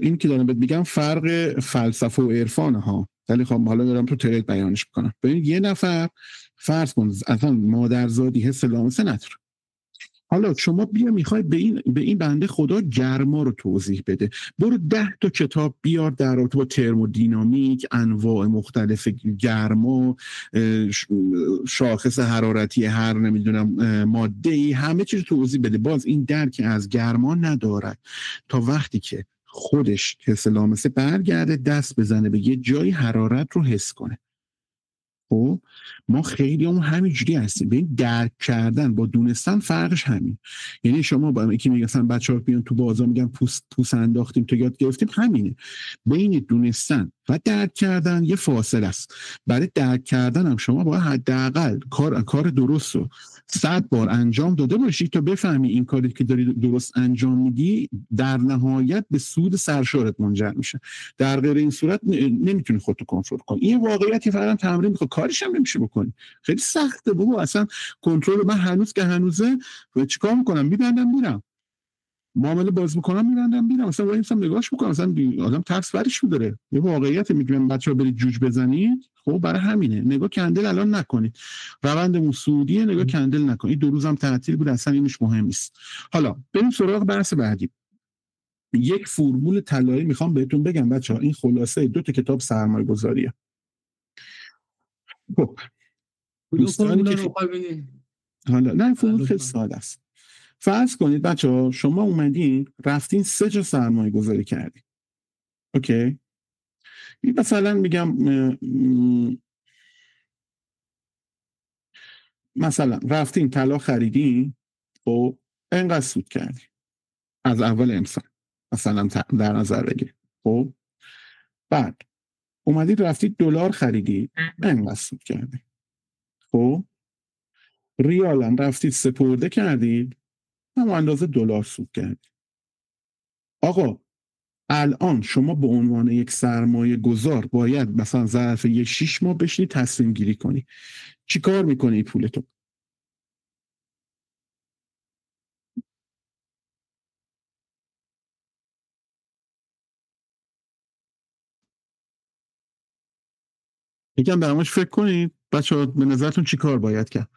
این که دارم بهت میگم فرق فلسفه و عرفانه ها، ولی خب حالا دارم تو ترید بیانش میکنم. ببین یه نفر فرض کن اصلا مادرزادی حس لامسه نداره، حالا شما بیا میخوای به این بنده خدا گرما رو توضیح بده، برو 10 تا کتاب بیار در رابطه با ترمودینامیک، انواع مختلف گرما، شاخص حرارتی هر نمیدونم ماده‌ای، همه چیز توضیح بده. باز این درک از گرما ندارد تا وقتی که خودش حس لامسه برگرده دست بزنه به یه جایی حرارت رو حس کنه. خب ما خیلی همینجوری هستیم. به این درک کردن با دونستن فرقش همین. یعنی شما با یکی میگن مثلا بچه‌ها بیان تو بازار میگن پوست انداختیم تو یاد گرفتیم، همینه. بین دونستن و درک کردن یه فاصله است. برای درک کردن هم شما باید حداقل کار درست رو 100 بار انجام داده باشی تا بفهمی این کاری که داری درست انجام میدی در نهایت به سود سرشارت منجر میشه. در غیر این صورت نمیتونی خودتو کنترل کنی. این واقعیتی فقط تمرین میخواد، کارش هم نمیشه بکنی. خیلی سخته بابا. اصلا کنترل من هنوزه چیکار میکنم؟ میبندم میرم. معامله باز میکنم میبندم میرم. مثلا نگاهش میکنم، مثلا آدم ترس برش میداره. یه واقعیت میگم بچه‌ها برید جوج بزنید، خب برای همینه نگاه کندل الان نکنید، روند صعودیه، نگاه کندل نکنید. 2 روز هم تعطیل بود، اصلا اینش مهم نیست. حالا بریم سراغ بحث بعدی. یک فرمول طلایی میخوام بهتون بگم بچه‌ها، این خلاصه 2 تا کتاب سرمایه‌گذاریه. خب دوستانی که حالا نه فرمول خیلی ساده است. فرض کنید بچه‌ها شما اومدین رفتین 3 جا سرمایه‌گذاری کردین. اوکی؟ مثلا میگم مثلا رفتین طلا خریدین، خب اینقدر سود کردی از اول امسال مثلا در نظر بگیر. خب بعد اومدید رفتید دلار خریدید، اینقدر سود کردی. خب ریال هم رفتید سپرده کردید، هم اندازه دلار سود کردید. آقا الان شما به عنوان یک سرمایه گذار باید مثلا ظرف 6 ماه بشینی تصمیم گیری کنی چی کار میکنی پولتو. یکم درماش فکر کنید بچه‌ها، به نظرتون چی کار باید کرد؟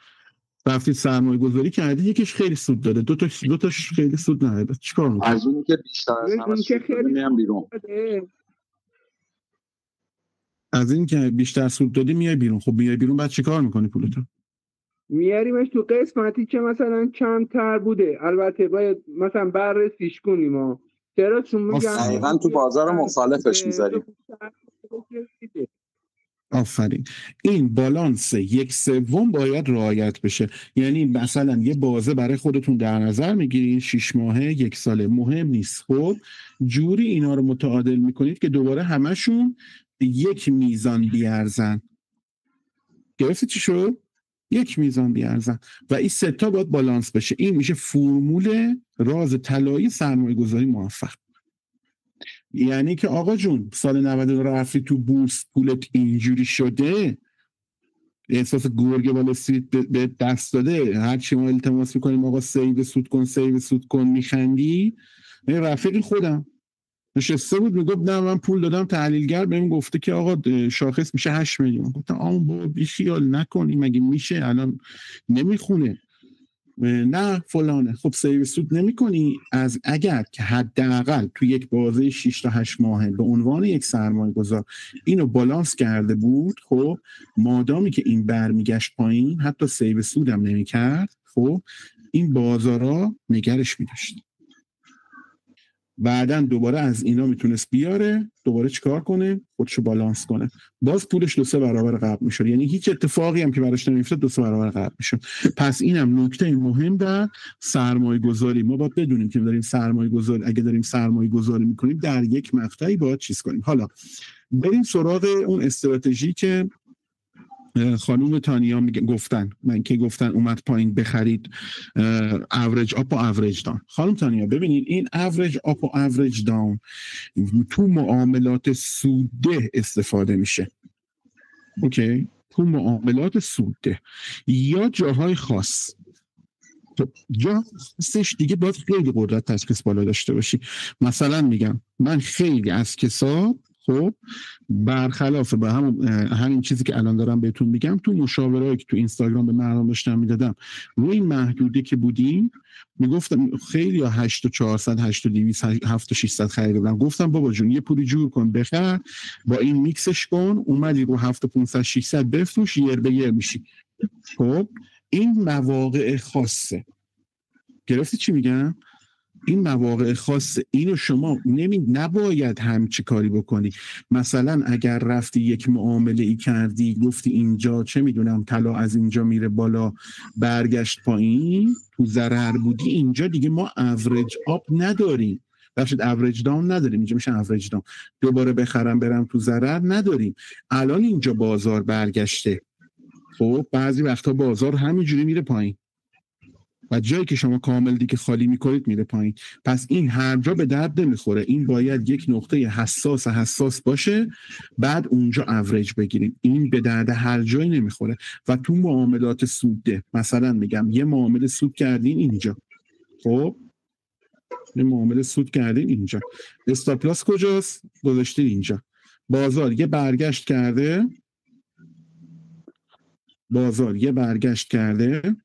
رفتید سرمایه گذاری کردید، یکیش خیلی سود داده، دو تاش خیلی سود نداده، چی کار میکنید؟ از اونی که بیشتر از همه سود داده میام بیرون. از این که بیشتر سود دادی میای بیرون. خب میای بیرون بعد چی کار میکنی پولتو؟ میاریمش تو قسمتی که مثلا کمتر بوده، البته باید مثلا بررسیش کنیم ما. چرا؟ چون میگن دقیقاً تو بازار مخالفش میذاریم. آفرین. این بالانس 1/3 باید رعایت بشه. یعنی مثلا یه بازه برای خودتون در نظر میگیرین 6 ماهه 1 ساله، مهم نیست. خب جوری اینا رو متعادل میکنید که دوباره همشون یک میزان بیارزن. گرفتی چی شد؟ یک میزان بیارزن و این 3 تا باید بالانس بشه. این میشه فرمول راز طلایی سرمایه گذاری موفق. یعنی که آقا جون سال 92 رفتی تو بورس پولت اینجوری شده، احساس گرگ والا استریت به دست داده، هر چی ما التماس میکنیم آقا سیو سود کن میخندی. رفیق خودم نشسته بود میگفت نه من پول دادم تحلیلگر بهم گفته که آقا شاخص میشه 8 میلیون. گفتم آقا بابا بی خیال نکنی، مگه میشه الان نمیخونه؟ نه فلانه. خب سیو سود نمی کنی. از اگر که حداقل تو یک بازه 6 تا 8 ماهه به عنوان یک سرمایه گذار اینو بالانس کرده بود، خب مادامی که این برمیگشت پایین حتی سیو سود هم نمی کرد، خب این بازارا نگرش می داشت. بعدن دوباره از اینا میتونست بیاره، دوباره چیکار کنه؟ خودشو بالانس کنه، باز پولش 2-3 برابر قبل میشد. یعنی هیچ اتفاقی هم که براش نمیافتاد 2-3 برابر قبل میشد. پس اینم نکته مهم در سرمایه گذاری. ما باید بدونیم که داریم سرمایه گذاری، اگه داریم سرمایه گذاری میکنیم در یک مقطعی باید چیز کنیم. حالا بریم سراغ اون استراتژی که خانم تانیا گفتن، من که گفتن اومد پایین بخرید اوریج آپ و اوریج داون. خانم تانیا ببینید این اوریج آپ و اوریج داون تو معاملات سودده استفاده میشه. اوکی؟ تو معاملات سودده یا جاهای خاص. جا خاصش دیگه باید خیلی قدرت تشخیص بالا داشته باشی. مثلا میگم من خیلی از کساب، خب برخلاف به همین چیزی که الان دارم بهتون میگم، تو مشاورهایی که تو اینستاگرام به مردم داشتم میدادم روی این محدوده که بودیم میگفتم خیلی یا 8400 8200 7600 خریده بودم. گفتم بابا جون یه پولی جور کن بخر، با این میکسش کن، اومدی رو 7500 600 بفروش، یر به یر میشی. خب این مواقع خاصه. گرفتی چی میگم؟ این مواقع خاصه، اینو شما نباید همچی کاری بکنی. مثلا اگر رفتی یک معامله ای کردی گفتی اینجا چه میدونم طلا از اینجا میره بالا برگشت پایین تو ضرر بودی، اینجا دیگه ما اوریج آپ نداریم، بخشید اوریج داون نداریم، اینجا میشه اوریج داون، دوباره بخرم برم تو ضرر نداریم. الان اینجا بازار برگشته، خب بعضی وقتا بازار همینجوری میره پایین و جایی که شما کامل دیگه خالی میکنید میره پایین. پس این هر جا به درد نمیخوره. این باید یک نقطه حساس باشه، بعد اونجا اوریج بگیریم. این به درد هر جایی نمیخوره. و تو معاملات سودده مثلا میگم یه معامله سود کردین اینجا، خب یه معامله سود کردین اینجا، استاپ لاس کجاست؟ گذاشتین اینجا. بازار یه برگشت کرده، بازار یه برگشت کرده،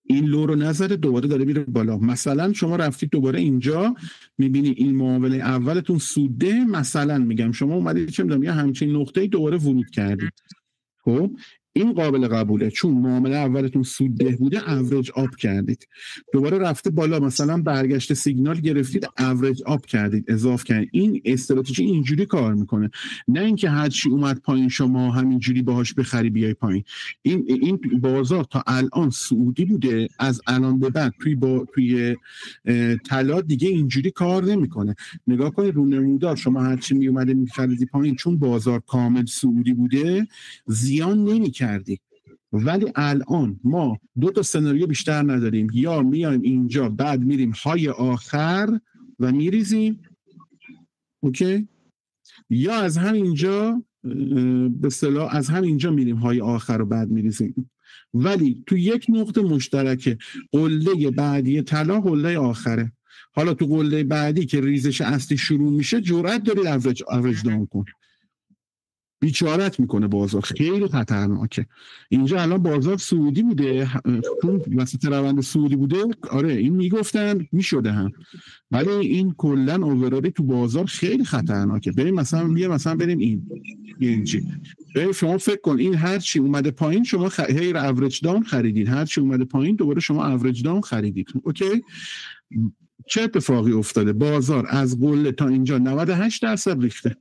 این لو رو نزده، دوباره داره میره بالا. مثلا شما رفتید دوباره اینجا میبینی این معامله اولتون سوده، مثلا میگم شما اومدید چه میدونم یه همچین نقطه‌ای دوباره ورود کردید، خب این قابل قبوله چون معامله اولتون سودده بوده، اوریج آپ کردید، دوباره رفته بالا، مثلا برگشت سیگنال گرفتید، اوریج آپ کردید، اضافه کردید. این استراتژی اینجوری کار میکنه، نه اینکه هر چی اومد پایین شما همینجوری باهاش بخری بیای پایین. این بازار تا الان سعودی بوده، از الان به بعد توی طلا دیگه اینجوری کار نمیکنه. نگاه کنید رو نمودار، شما هر چی میومده میخریدی پایین، چون بازار کامل سعودی بوده زیان نمیکردی. ولی الان ما دو تا سناریو بیشتر نداریم، یا میایم اینجا بعد میریم های آخر و میریزیم، اوکی، یا از همینجا به اصطلاح از همینجا میریم های آخر رو بعد میریزیم. ولی تو یک نقطه مشترکه، قله بعدی طلا قله آخره. حالا تو قله بعدی که ریزش اصلی شروع میشه، جرأت داری اوریج داون کن، بیچارت میکنه بازار، خیلی خطرناکه. اینجا الان بازار سعودی بوده، چون وسط روند سعودی بوده، آره این میگفتن میشده هم، ولی این کلا اوورالی تو بازار خیلی خطرناکه. بریم مثلا بریم اینجی، بریم شما فکر کن این هر چی اومده پایین شما هیر اوریج داون خریدید، هر چی اومده پایین دوباره شما اوریج داون خریدید، اوکی. چه اتفاقی افتاده؟ بازار از قله تا اینجا 98% ریخته،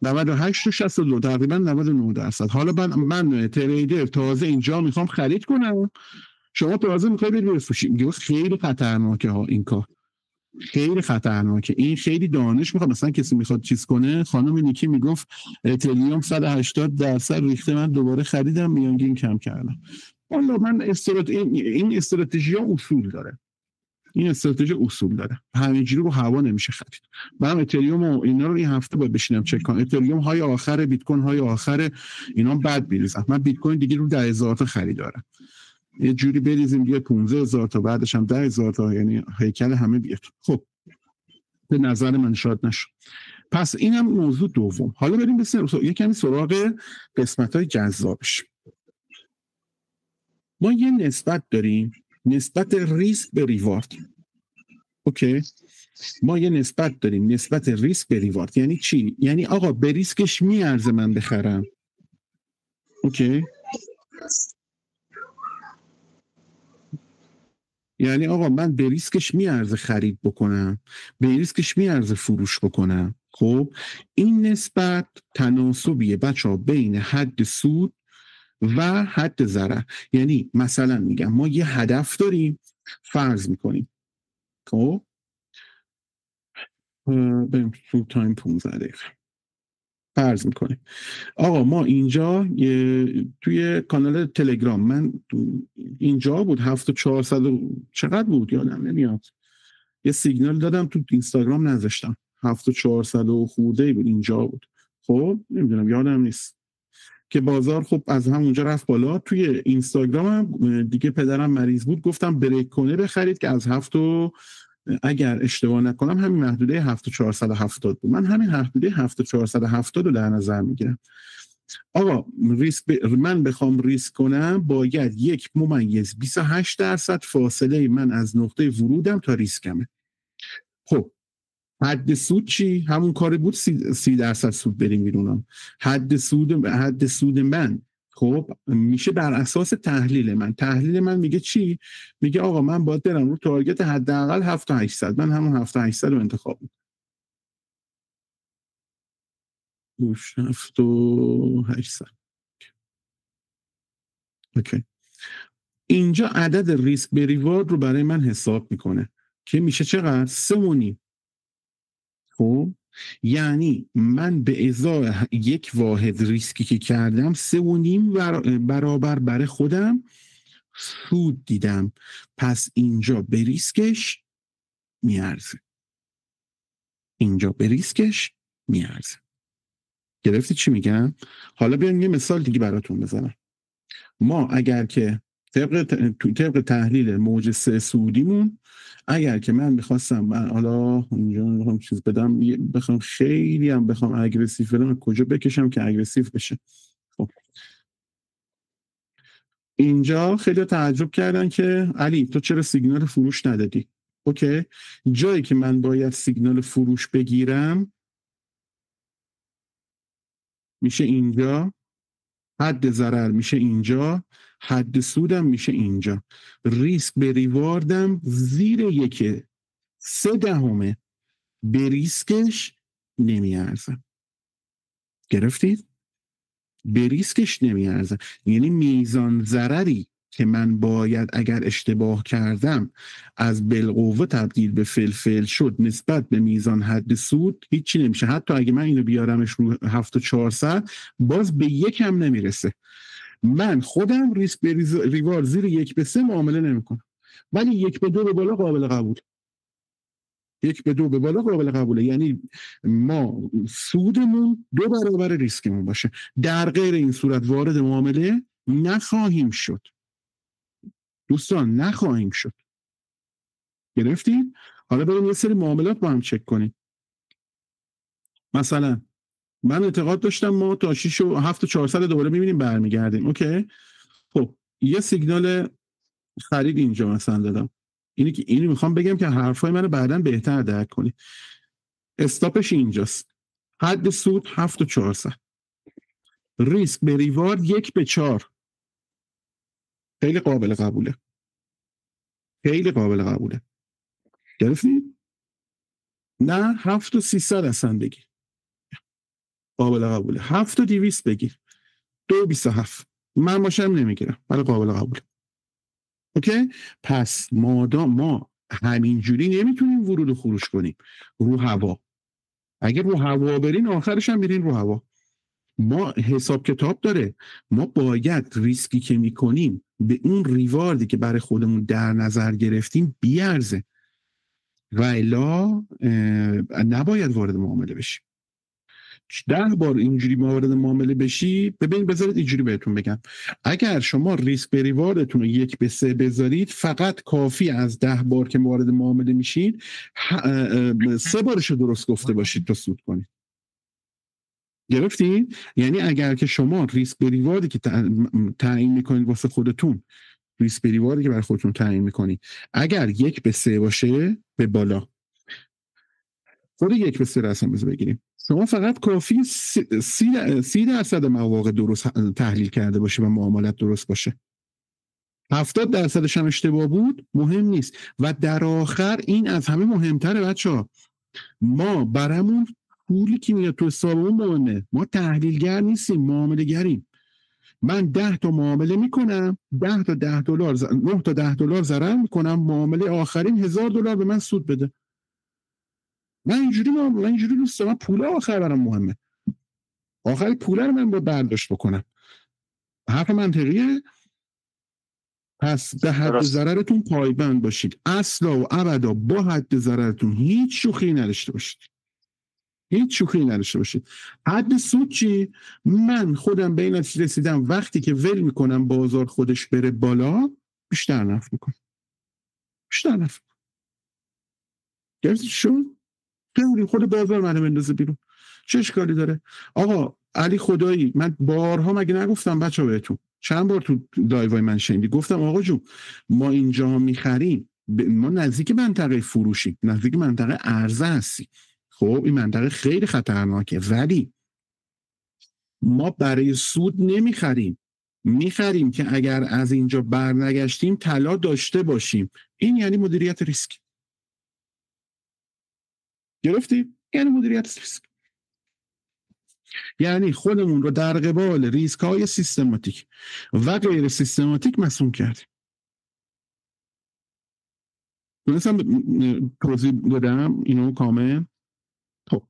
98 و 62 تقریبا 99%. حالا من تریدر تازه اینجا میخوام خرید کنم، شما تازه میخوای برید بفروشید. میگه خیلی خطرناکه ها، این کار خیلی خطرناکه. این خیلی دانش میخواد. مثلا کسی میخواد چیز کنه، خانم نیکی میگفت اتریوم 180% ریخته، من دوباره خریدم، میانگین کم کردم. والا من این استراتژی ها اصول داره، این استراتژی اصول داره، همینجوری رو هوا نمیشه خرید. من اتریوم و اینا رو این هفته باید بشینم چک کنم. اتریوم های آخر، بیت کوین های آخر، اینا بد میریزن. من بیت کوین دیگه رو 10,000 تا خریدارم، یه جوری بریزیم دیگه 15,000 تا، بعدش هم 10,000 تا، یعنی هیکل همه بیاد. خب به نظر من شاد نشد. پس اینم موضوع دوم. حالا بریم یه کمی سراغ قسمت‌های جذابش. ما یه نسبت داریم، نسبت ریسک به ریوارد، اوکی. ما یه نسبت داریم، نسبت ریسک به ریوارد. یعنی چی؟ یعنی آقا به ریسکش میارزه من بخرم، اوکی. یعنی آقا من به ریسکش میارزه خرید بکنم، به ریسکش میارزه فروش بکنم. خب این نسبت تناسبیه بچه‌ها بین حد سود و حد ضرر. یعنی مثلا میگم ما یه هدف داریم، فرض میکنیم، خب بریم فول تایم 15 دقیقه، فرض میکنیم آقا ما اینجا توی کانال تلگرام، من اینجا بود 7400 چقدر بود یادم نمیاد، یه سیگنال دادم تو اینستاگرام نذاشتم، 7400 و خورده بود اینجا بود، خب نمیدونم یادم نیست که بازار خب از همونجا رفت بالا. توی اینستاگرام دیگه پدرم مریض بود، گفتم بریک کنه بخرید که از اگر اشتباه نکنم همین محدوده 7470 بود. من همین محدوده 7470 رو در نظر میگیرم. آقا من بخوام ریسک کنم باید 1.28% فاصله من از نقطه ورودم تا ریسکمه. خب حد سود چی؟ همون کاری بود 30% سود بریم بیرونم. حد سود من خب میشه بر اساس تحلیل من. تحلیل من میگه چی؟ میگه آقا من باید برم رو تارگت حداقل 7800. من همون 7800 رو انتخاب میکنم. 7800. اوکی. اینجا عدد ریسک به ریوارد رو برای من حساب میکنه که میشه چقدر؟ 3.5. خب یعنی من به ازای یک واحد ریسکی که کردم 3.5 برابر برای خودم سود دیدم. پس اینجا به ریسکش میارزه، اینجا به ریسکش میارزه. گرفتی چی میگم؟ حالا بیایم یه مثال دیگه براتون بزنم. ما اگر که طبق تحلیل موج 3 سعودیمون، اگر که من میخواستم حالا اینجا میخوام چیز بدم، بخوام خیلی هم بخوام اگریسیو بدم، کجا بکشم که اگریسیو بشه؟ خب اینجا خیلی تعجب کردن که علی تو چرا سیگنال فروش ندادی؟ اوکی، جایی که من باید سیگنال فروش بگیرم میشه اینجا، حد ضرر میشه اینجا، حد سودم میشه اینجا، ریسک به ریواردم زیر 1/3 به ریسکش نمیارزم. گرفتید؟ به ریسکش نمیارزم، یعنی میزان ضرری که من باید اگر اشتباه کردم از بالقوه تبدیل به فلفل شد نسبت به میزان حد سود هیچی نمیشه. حتی اگه من اینو بیارمش رو 7,400 باز به 1 هم نمیرسه. من خودم ریسک به ریوارد زیر 1/3 معامله نمیکنم، ولی 1/2 به بالا قابل قبول. 1/2 به بالا قابل قبوله، یعنی ما سودمون 2 برابر ریسکمون باشه. در غیر این صورت وارد معامله نخواهیم شد دوستان، نخواهیم شد. گرفتید؟ حالا بریم یه سری معاملات با هم چک کنیم. مثلا من اعتقاد داشتم ما تا 6 و 7,400 دوباره میبینیم برمیگردیم. اوکی، خب یه سیگنال خرید اینجا مثلا دادم، اینو میخوام بگم که حرفای منو بعداً بهتر درک کنی. استاپش اینجاست، حد سود 7,400، ریسک به ریوارد 1/4. خیلی قابل قبوله، خیلی قابل قبوله. گرفتید؟ نه 7,300 اصلا بگیر، قابل قبوله. 7,200 بگیر، 2,27 من باشم نمیگیرم ولی قابل قبوله. اوکی، پس مادام ما همینجوری نمیتونیم ورود و خروج کنیم رو هوا. اگر رو هوا برین آخرش هم برین رو هوا. ما حساب کتاب داره، ما باید ریسکی که میکنیم به اون ریواردی که برای خودمون در نظر گرفتیم بیارزه و الا نباید وارد معامله بشیم. 10 بار اینجوری وارد معامله بشی، بذارید اینجوری بهتون بگم، اگر شما ریسک به ریواردتون رو 1/3 بذارید فقط کافی از 10 بار که وارد معامله میشید 3 بارش رو درست گفته باشید تا سود کنید. گرفتید؟ یعنی اگر که شما ریسک به ریواردی که تعیین میکنید واسه خودتون، ریسک به ریواردی که برای خودتون تعیین میکنید اگر 1/3 باشه به بالا، خود 1/3 رسم بگیریم، شما فقط کافی 30% مواقع درست تحلیل کرده باشه و معاملات درست باشه. 70% هم اشتباه بود مهم نیست. و در آخر این از همه مهمتره بچه‌ها، ما برامون پولی که میاد تو حسابمون مهمه. ما تحلیلگر نیستیم، معامله گریم. من 10 تا معامله میکنم، 10 تا $10 9 تا $10 ضرر میکنم، معامله آخرین $1,000 به من سود بده. من اینجوری دوست دارم. پول آخر برام مهمه، آخر پول رو من با برداشت بکنم. حرف منطقیه. پس به حد ضررتون پایبند باشید، اصلا و ابدا با حد ضررتون هیچ شوخی نداشته باشید. حد سود چی؟ من خودم به این نتیجه رسیدم وقتی که ول میکنم بازار خودش بره بالا بیشتر نفع میکنه. گرفتی شد؟ خود بازار منو بندازه بیرون، چه اشکالی داره؟ آقا علی خدایی من بارها مگه نگفتم بچه بهتون، چند بار تو لایوهای من شنیدی گفتم آقا جون ما اینجا میخریم، ما نزدیک منطقه فروشی، نزدیک منطقه عرضه هستی. خب این منطقه خیلی خطرناکه، ولی ما برای سود میخریم که اگر از اینجا برنگشتیم طلا داشته باشیم. این یعنی مدیریت ریسک. گرفتی؟ یعنی مدیریت ریسک، یعنی خودمون رو در قبال ریسک های سیستماتیک و غیر سیستماتیک مسئول کردیم. دونستم توضیح بدم اینو کامل؟ خب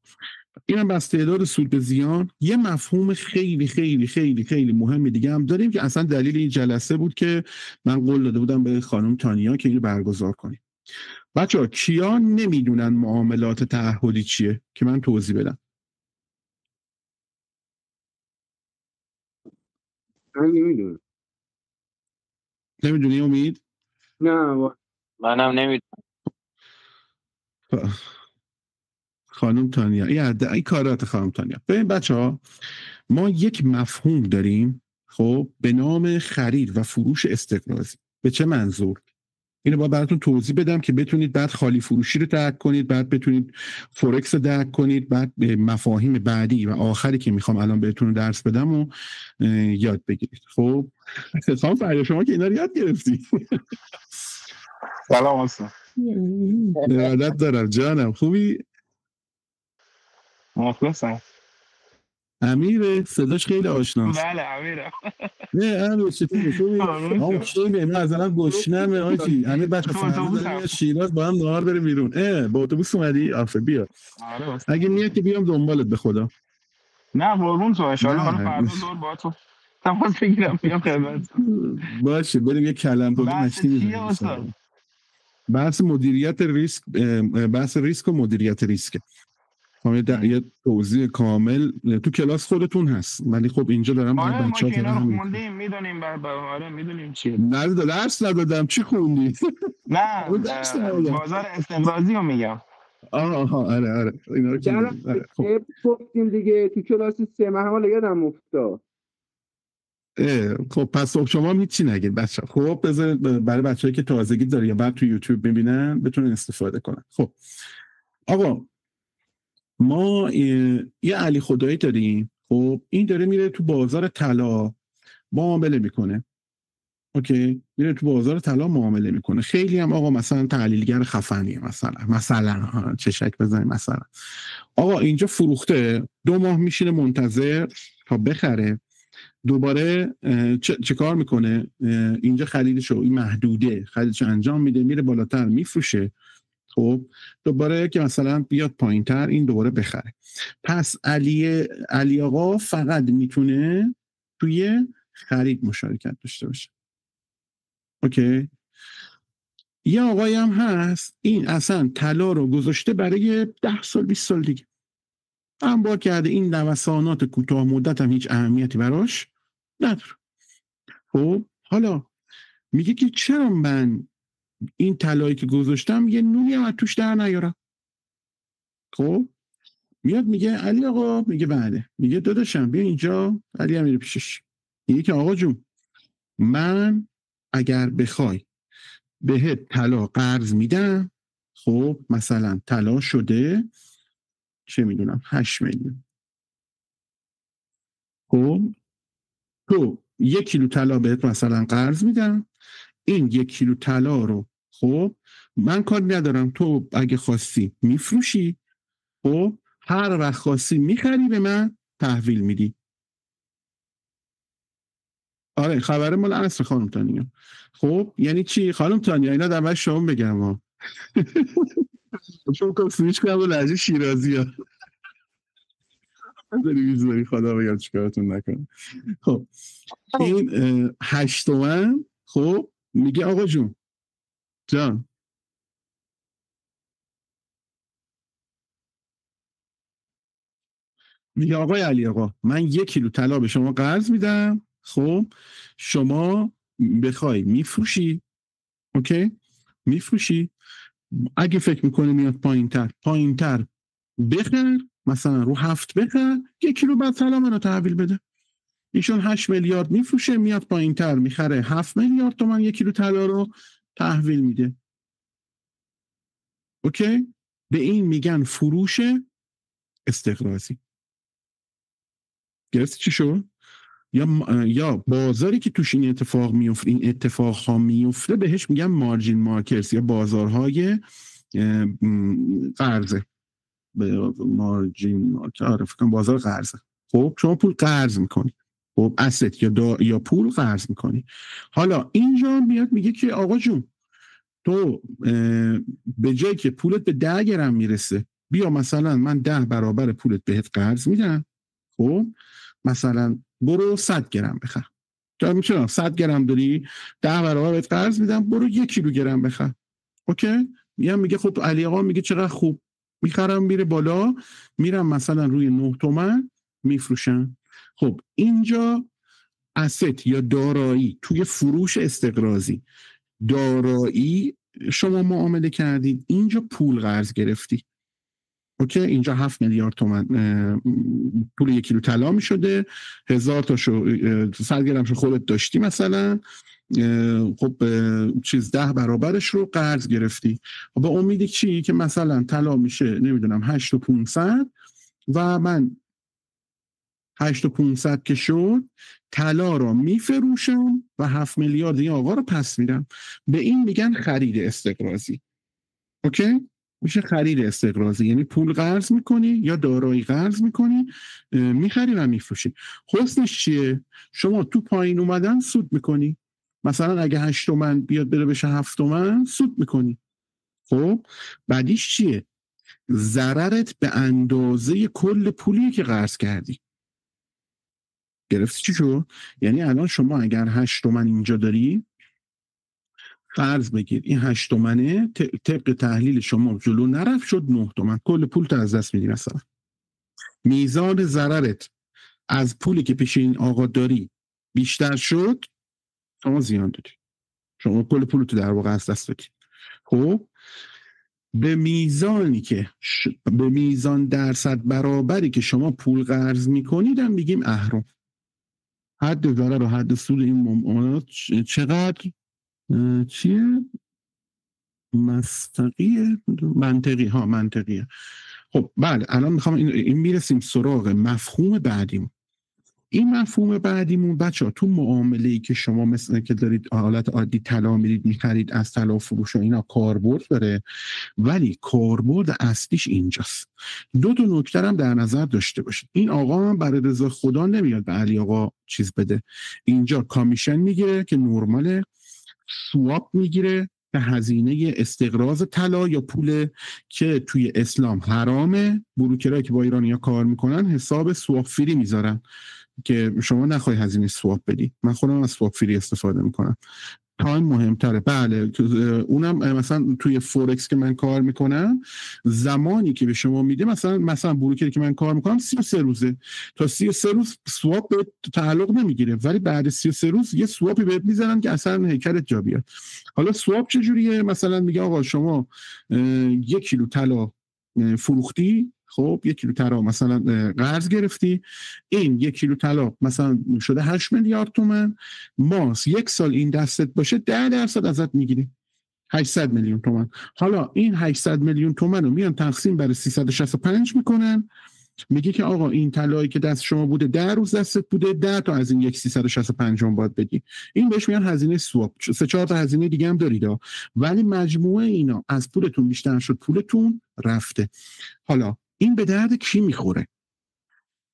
اینم بس تعداد سود به زیان. یه مفهوم خیلی خیلی خیلی خیلی مهم دیگه هم داریم که اصلا دلیل این جلسه بود که من قول داده بودم به خانم تانیا که اینو برگزار کنیم. بچه‌ها کیا نمیدونن معاملات تعهدی چیه که من توضیح بدم؟ من نمیدونم. نمیدونی امید؟ نه منم نمیدونم. خانم تانیا این کارات خانم تانیا. ببین بچه‌ها ما یک مفهوم داریم خب به نام خرید و فروش استقراضی. به چه منظور؟ اینو باید براتون توضیح بدم که بتونید بعد خالی فروشی رو درک کنید، بعد بتونید فورکس رو درک کنید، بعد مفاهیم بعدی و آخری که میخوام الان بهتون درس بدم و یاد بگیرید. خب خانم فریا شما که اینا رو یاد گرفتی. سلام استاد. ارادت دارم جانم. خوبی؟ مخلصم. امیر صداش خیلی آشناست. بله امیرم. نه امیر چطوری؟ خوبی؟ آقا خیلی من از الان گشنمه آجی. امیر بچه فردا شیراز با هم نهار بریم بیرون. با اتوبوس اومدی؟ آفه بیا. اگه میاد که بیام دنبالت به خدا. نه قربون تو ان شاء الله فردا زور با تو تماس بگیرم بیام خدمت. باشه بریم یه کلم پلو مشتی میزنیم. بحث مدیریت ریسک، بحث ریسک و مدیریت ریسک. یه توضیح کامل تو کلاس خودتون هست ولی خب اینجا دارم بچه‌ها اینا رو خوندیم میدونیم آره میدونیم چیه. نه درس ندادم. چی خوندی؟ نه بازار استقراضی رو میگم. آها آره اینا رو گفتیم دیگه تو کلاس 3 حالا یادم افتاد. خب پس شما هم هیچی نگید بچه. خب بذار برای بچه‌ای که تازگی داره یا بعد تو یوتیوب میبینن بتونن استفاده کنن. خب آقا ما یه علی خدایی داریم. خب این داره میره تو بازار طلا معامله میکنه. اوکی میره تو بازار طلا معامله میکنه. خیلی هم آقا مثلا تحلیلگر خفنیه. مثلا چشک بزنیم مثلا آقا اینجا فروخته 2 ماه میشینه منتظر تا بخره. دوباره چه کار میکنه؟ اینجا خریدشو این محدوده خریدشو انجام میده میره بالاتر میفروشه. خب دوباره که مثلا بیاد پایینتر این دوباره بخره. پس علی آقا فقط میتونه توی خرید مشارکت داشته باشه. اوکی. یه آقایی هم هست این اصلا طلا رو گذاشته برای 10 سال 20 سال دیگه انبار کرده. این نوسانات کوتاه مدت هم هیچ اهمیتی براش نداره. خب حالا میگه که چرا من این طلایی که گذاشتم یه نونی هم از توش در نیارم؟ خب میاد میگه علی آقا، میگه بله. میگه داداشم بیا اینجا. علی هم میره پیشش میگه که آقا جون من اگر بخوای بهت طلا قرض میدم. خب مثلا طلا شده چه میدونم 8 میلیون. خب تو 1 کیلو طلا بهت مثلا قرض میدم. این 1 کیلو طلا رو خب من کار ندارم تو اگه خواستی میفروشی. خب هر وقت خواستی میخری به من تحویل میدی. آره خبر مال عصر خانم تانیا. خب یعنی چی خانم تانیا؟ اینا در شما بگم ها. چون کم سویچ کنم و لحجه شیرازی ها داری میزنی خدا بگم چیکارتون نکنم. خب این 8 تومن. خب میگه آقا جان میگه آقای علی آقا من 1 کیلو طلا به شما قرض میدم. خب شما بخوای میفروشی. اوکی میفروشی. اگه فکر میکنه میاد پایینتر بخر مثلا رو 7 بخر 1 کیلو بعد طلا منو تحویل بده. ایشون 8 میلیارد میفروشه میاد پایینتر میخره 7 میلیارد تومان 1 کیلو طلا رو تحویل میده. اوکی به این میگن فروش استقراضی. گرفتی چی شد؟ یا بازاری که توش این اتفاق میفته، این اتفاق ها میفته بهش میگن مارجین مارکتس یا بازارهای قرضه. مارجین مارکت آره فکر کنم بازار قرضه. خب شما پول قرض میکنی. خب asset یا پول قرض میکنی. حالا اینجا میاد میگه که آقا جون تو به جایی که پولت به 10 گرم میرسه بیا مثلا من 10 برابر پولت بهت قرض میدم. خب مثلا برو 100 گرم بخر. تو میتونم 100 گرم داری 10 برابر بهت قرض میدم برو 1 کیلو گرم بخر. اوکی میگه خب علی آقا میگه چقدر خوب. میخرم میره بالا میرم مثلا روی 9 تومن میفروشم. خب اینجا asset یا دارایی توی فروش استقراضی دارایی شما معامله کردید. اینجا پول قرض گرفتی. اوکی، اینجا 7 میلیارد تومان پول 1 کیلو طلا میشده، 1000 تاشو 100 گرمشو خودت داشتی مثلا، خب 10 برابرش رو قرض گرفتی با امیدی چی که مثلا طلا میشه نمیدونم 8500 و من 8500 که شد طلا رو میفروشم و 7 میلیارد این آقا رو پس میدم. به این میگن خرید استقراضی. اوکی، میشه خرید استقراضی، یعنی پول قرض میکنی یا دارایی قرض میکنی، میخری و میفروشی. حسنش چیه؟ شما تو پایین اومدن سود میکنی، مثلا اگه 8 تومن بیاد بره بشه 7 تومن سود میکنی. خب بعدیش چیه؟ ضررت به اندازه کل پولی که قرض کردی. گرفتی چی شو؟ یعنی الان شما اگر 8 تومن اینجا داری، فرض بگیر این 8 تومنه طبق تحلیل شما جلو نرفت شد 9 تومن، کل پول تو از دست میدی. مثلا میزان ضررت از پولی که پیش این آقا داری بیشتر شد، شما زیان دادی، شما کل پول تو در واقع از دست دادی. خب به میزانی که به میزان درصد برابری که شما پول قرض میکنید هم میگیم اهرم. حد ضرر و حد سود این معاملات چقدر چیه؟ منطقیه. خب بله، الان میخوام این میرسیم سراغ مفهوم بعدیمون. این مفهوم بعدیمون بچه‌ها تو معامله‌ای که شما مثلا که دارید حالت عادی طلا میرید میخرید از طلا فروش و اینا کاربرد داره، ولی کاربرد اصلیش اینجاست. دو نکته هم در نظر داشته باشید. این آقا هم برای رضا خدا نمیاد به علی آقا چیز بده، اینجا کامیشن میگیره که نرماله، سواپ میگیره که هزینه استقراض طلا یا پول که توی اسلام حرامه. بروکرایی که با ایرانی‌ها کار میکنن حساب سواپ فری میذارن که شما نخوای هزینه سواپ بدی. من خودم از سواپ فری استفاده میکنم. تایم مهمتره. بله اونم مثلا توی فورکس که من کار میکنم زمانی که به شما میده، مثلا بروکری که من کار میکنم 33 روزه، تا 33 روز سواپ به تعلق نمیگیره، ولی بعد 33 روز یه سواپی بهت میزنن که اصلا هیکلت جا بیاد. حالا سواپ چجوریه؟ مثلا میگه آقا شما 1 کیلو طلا فروختی، خب 1 کیلو طلا مثلا قرض گرفتی، این 1 کیلو طلا مثلا شده 8 میلیارد تومان، ما 1 سال این دستت باشه 10% ازت میگیریم، 800 میلیون تومان. حالا این 800 میلیون تومان رو میان تقسیم بر 365 میکنن، میگه که آقا این طلایی که دست شما بوده 10 روز دستت بوده، 10 تا از این 365 باید بدی. این بهش میگن هزینه سواپ. 3-4 تا هزینه دیگه هم دارید، ولی مجموعه اینا از پولتون بیشتر شد، پولتون رفته. حالا این به درد کی میخوره؟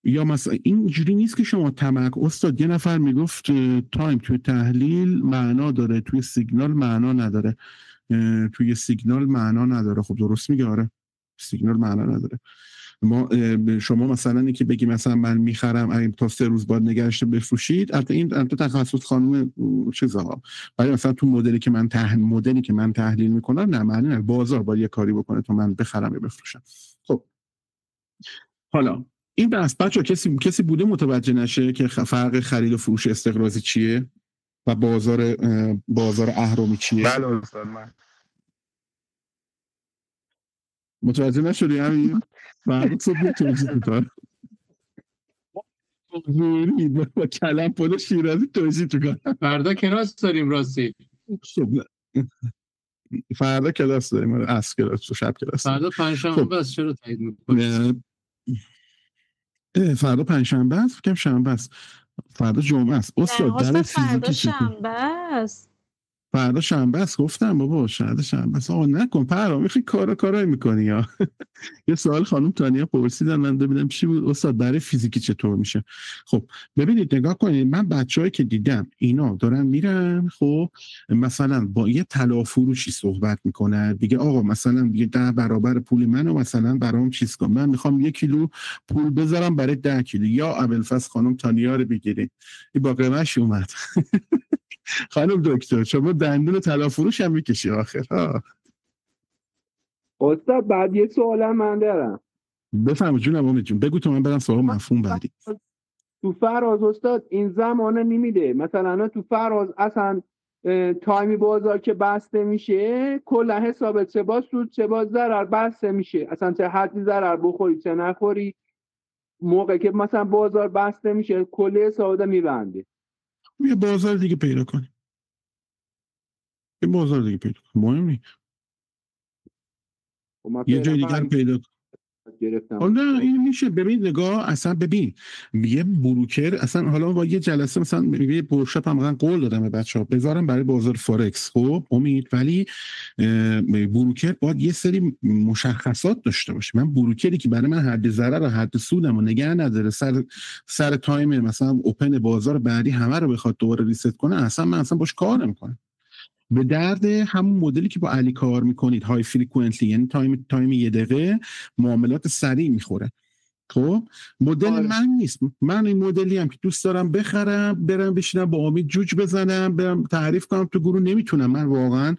یا مثلا اینجوری نیست که شما تمک استاد یه نفر میگفت تایم توی تحلیل معنا داره، توی سیگنال معنا نداره. توی سیگنال معنا نداره. خب درست میگه، آره سیگنال معنا نداره. ما شما مثلا اینکه بگی مثلا من میخرم تا 3 روز بعد نگهشته بفروشید، البته این تخصص خانم چیزها، ولی مثلا تو مدلی که من تحلیل میکنم نه، معنی نه، بازار باید یه کاری بکنه تا من بخرم یا بفروشم. خب حالا این بحث بچه کسی بوده متوجه نشه که فرق خرید و فروش استقراضی چیه و بازار اهرمی چیه؟ بله استاد، من متوجه نشدی همین؟ فرق صبح توضیح میکنم با کلم پل شیرازی توضیح میکنم. فردا کلاس داریم راستی. فردا کلاس داریم، از کلاس و شب کلاس. فردا پنجشنبه است، چرا تایید میکنید؟ فردا پنجشنبه است، فکر کنم شنبه است. فردا جمعه است. استاد در فردا شنبه است. فردا شنبه است گفتم بابا، فردا شنبه است. آقا نکن پرام، خیلی کارای میکنی یا یه سوال خانم تانیا پرسیدن من ببینم چی بود استاد برای فیزیکی چطور میشه. خب ببینید نگاه کنید، من بچه‌ای که دیدم اینا دارن میرن، خب مثلا با یه طلا فروشی صحبت میکنه، دیگه آقا مثلا دیگه 10 برابر پول منو مثلا برام چیز کن، من میخوام 1 کیلو پول بذارم برای 10 کیلو، یا ابوالفضل خانم تانیا رو بگیرید این با قیمتش اومد. خانم دکتر شما دندون طلا فروش هم میکشی آخر ها. استاد بعد یه سوال من دارم. بفهم جونم امید جون، بگو تو من برم سوال مفهوم بعدی. تو فراز استاد این زمانه نمیده، مثلا تو فراز اصلا تایمی بازار که بسته میشه کلا حساب چه با سود چه با ضرر بسته میشه، اصلا چه حدی ضرر بخوری چه نخوری موقع که مثلا بازار بسته میشه کل حساب میبنده. یه بازار دیگه پیدا کنی، یه بازار دیگه پیدا کنی، مهم نیست یه جای دیگر پیدا کن. حالا این میشه. ببین نگاه اصلا ببین یه بروکر اصلا، حالا با یه جلسه مثلا یه ورکشاپ هم مثلا قول دادم به بچه‌ها بذارم برای بازار فارکس، خب امید، ولی بروکر باید یه سری مشخصات داشته باشه. من بروکری که برای من حد ضرر و حد سودمو نگه نداره، سر تایم مثلا اوپن بازار بعدی همه رو بخواد دوباره ریست کنه، اصلا من اصلا باش کار نمی‌کنم. به درد همون مدلی که با علی کار میکنید، های فریکوئنتلی، یعنی تایم یه دقیقه معاملات سریع میخوره. خب مدل من نیست. من این مدلی هم که دوست دارم بخرم، برم بشینم با امید جوج بزنم، برم تعریف کنم تو گروه، نمیتونم. من واقعا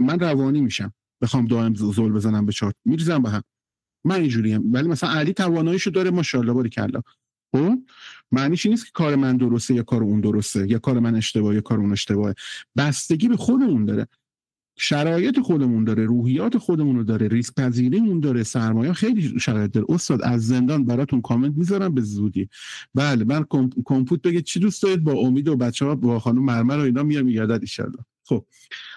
من روانی میشم بخوام دائم زل بزنم به چارت، میریزم به هم. من اینجوریم. ولی مثلا علی تواناییشو داره، ماشاءالله باریکلا. خب معنیش نیست که کار من درسته یا کار اون درسته، یا کار من اشتباهه یا کار اون اشتباهه. بستگی به خودمون داره، شرایط خودمون داره، روحیات خودمون رو داره، ریسک پذیریمون داره، سرمایه خیلی شرایط داره. استاد از زندان براتون کامنت میذارم به زودی. بله من کمپوت بگید چی دوست دارید، با امید و بچه‌ها با خانم مرمر و اینا میام یادت ان شاءالله. خب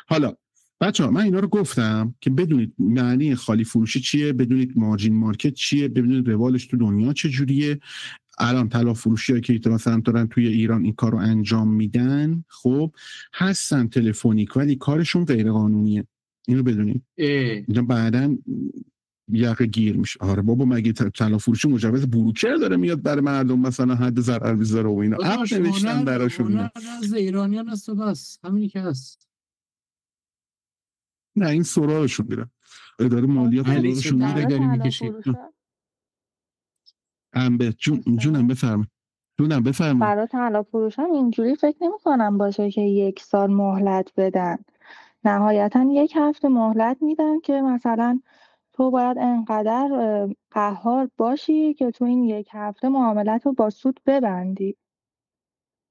حالا بچه‌ها من اینا رو گفتم که بدونید معنی خالی فروشی چیه، بدونید مارجین مارکت چیه، بدونید روالش تو دنیا چه جوریه. الان طلا فروشی‌هایی که مثلا دارن توی ایران این کارو انجام میدن، خب هستن تلفنیک ولی کارشون غیر قانونیه. اینو بدونید. اینا بعداً یقه گیر میشه. آره بابا مگه طلا فروشی مجوز بروکر داره میاد برای مردم مثلا حد ضرر بذاره و اینا عقد نوشتن براشون. از ایرانیان است و بس همینی که هست. نه این سراغشون میره، اداره مالیات سراغشون میره. داری میکشید جونم بفرمایید. برای طلا فروش هم اینجوری فکر نمی کنم باشه که 1 سال مهلت بدن. نهایتا 1 هفته مهلت میدن که مثلا تو باید انقدر قهار باشی که تو این 1 هفته معاملت رو با سود ببندی.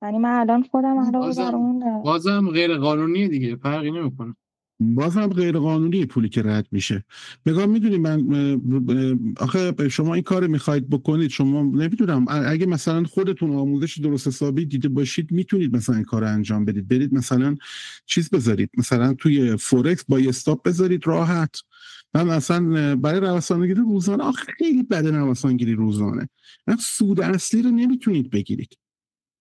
یعنی من الان خودم علاوه بر اون بازم غیر قانونیه دیگه، فرقی نمیکنه. بازم غیر قانونی پولی که رد میشه. نگاه میدونی من آخه شما این کار میخواید بکنید، شما نمیدونم اگه مثلا خودتون آموزش درست حسابی دیده باشید میتونید مثلا این کار انجام بدید. برید مثلا چیز بذارید، مثلا توی فورکس با استاپ بذارید راحت. من مثلا برای نوسانگیری روزانه خیلی بده نوسانگیری روزانه. سود اصلی رو نمیتونید بگیرید.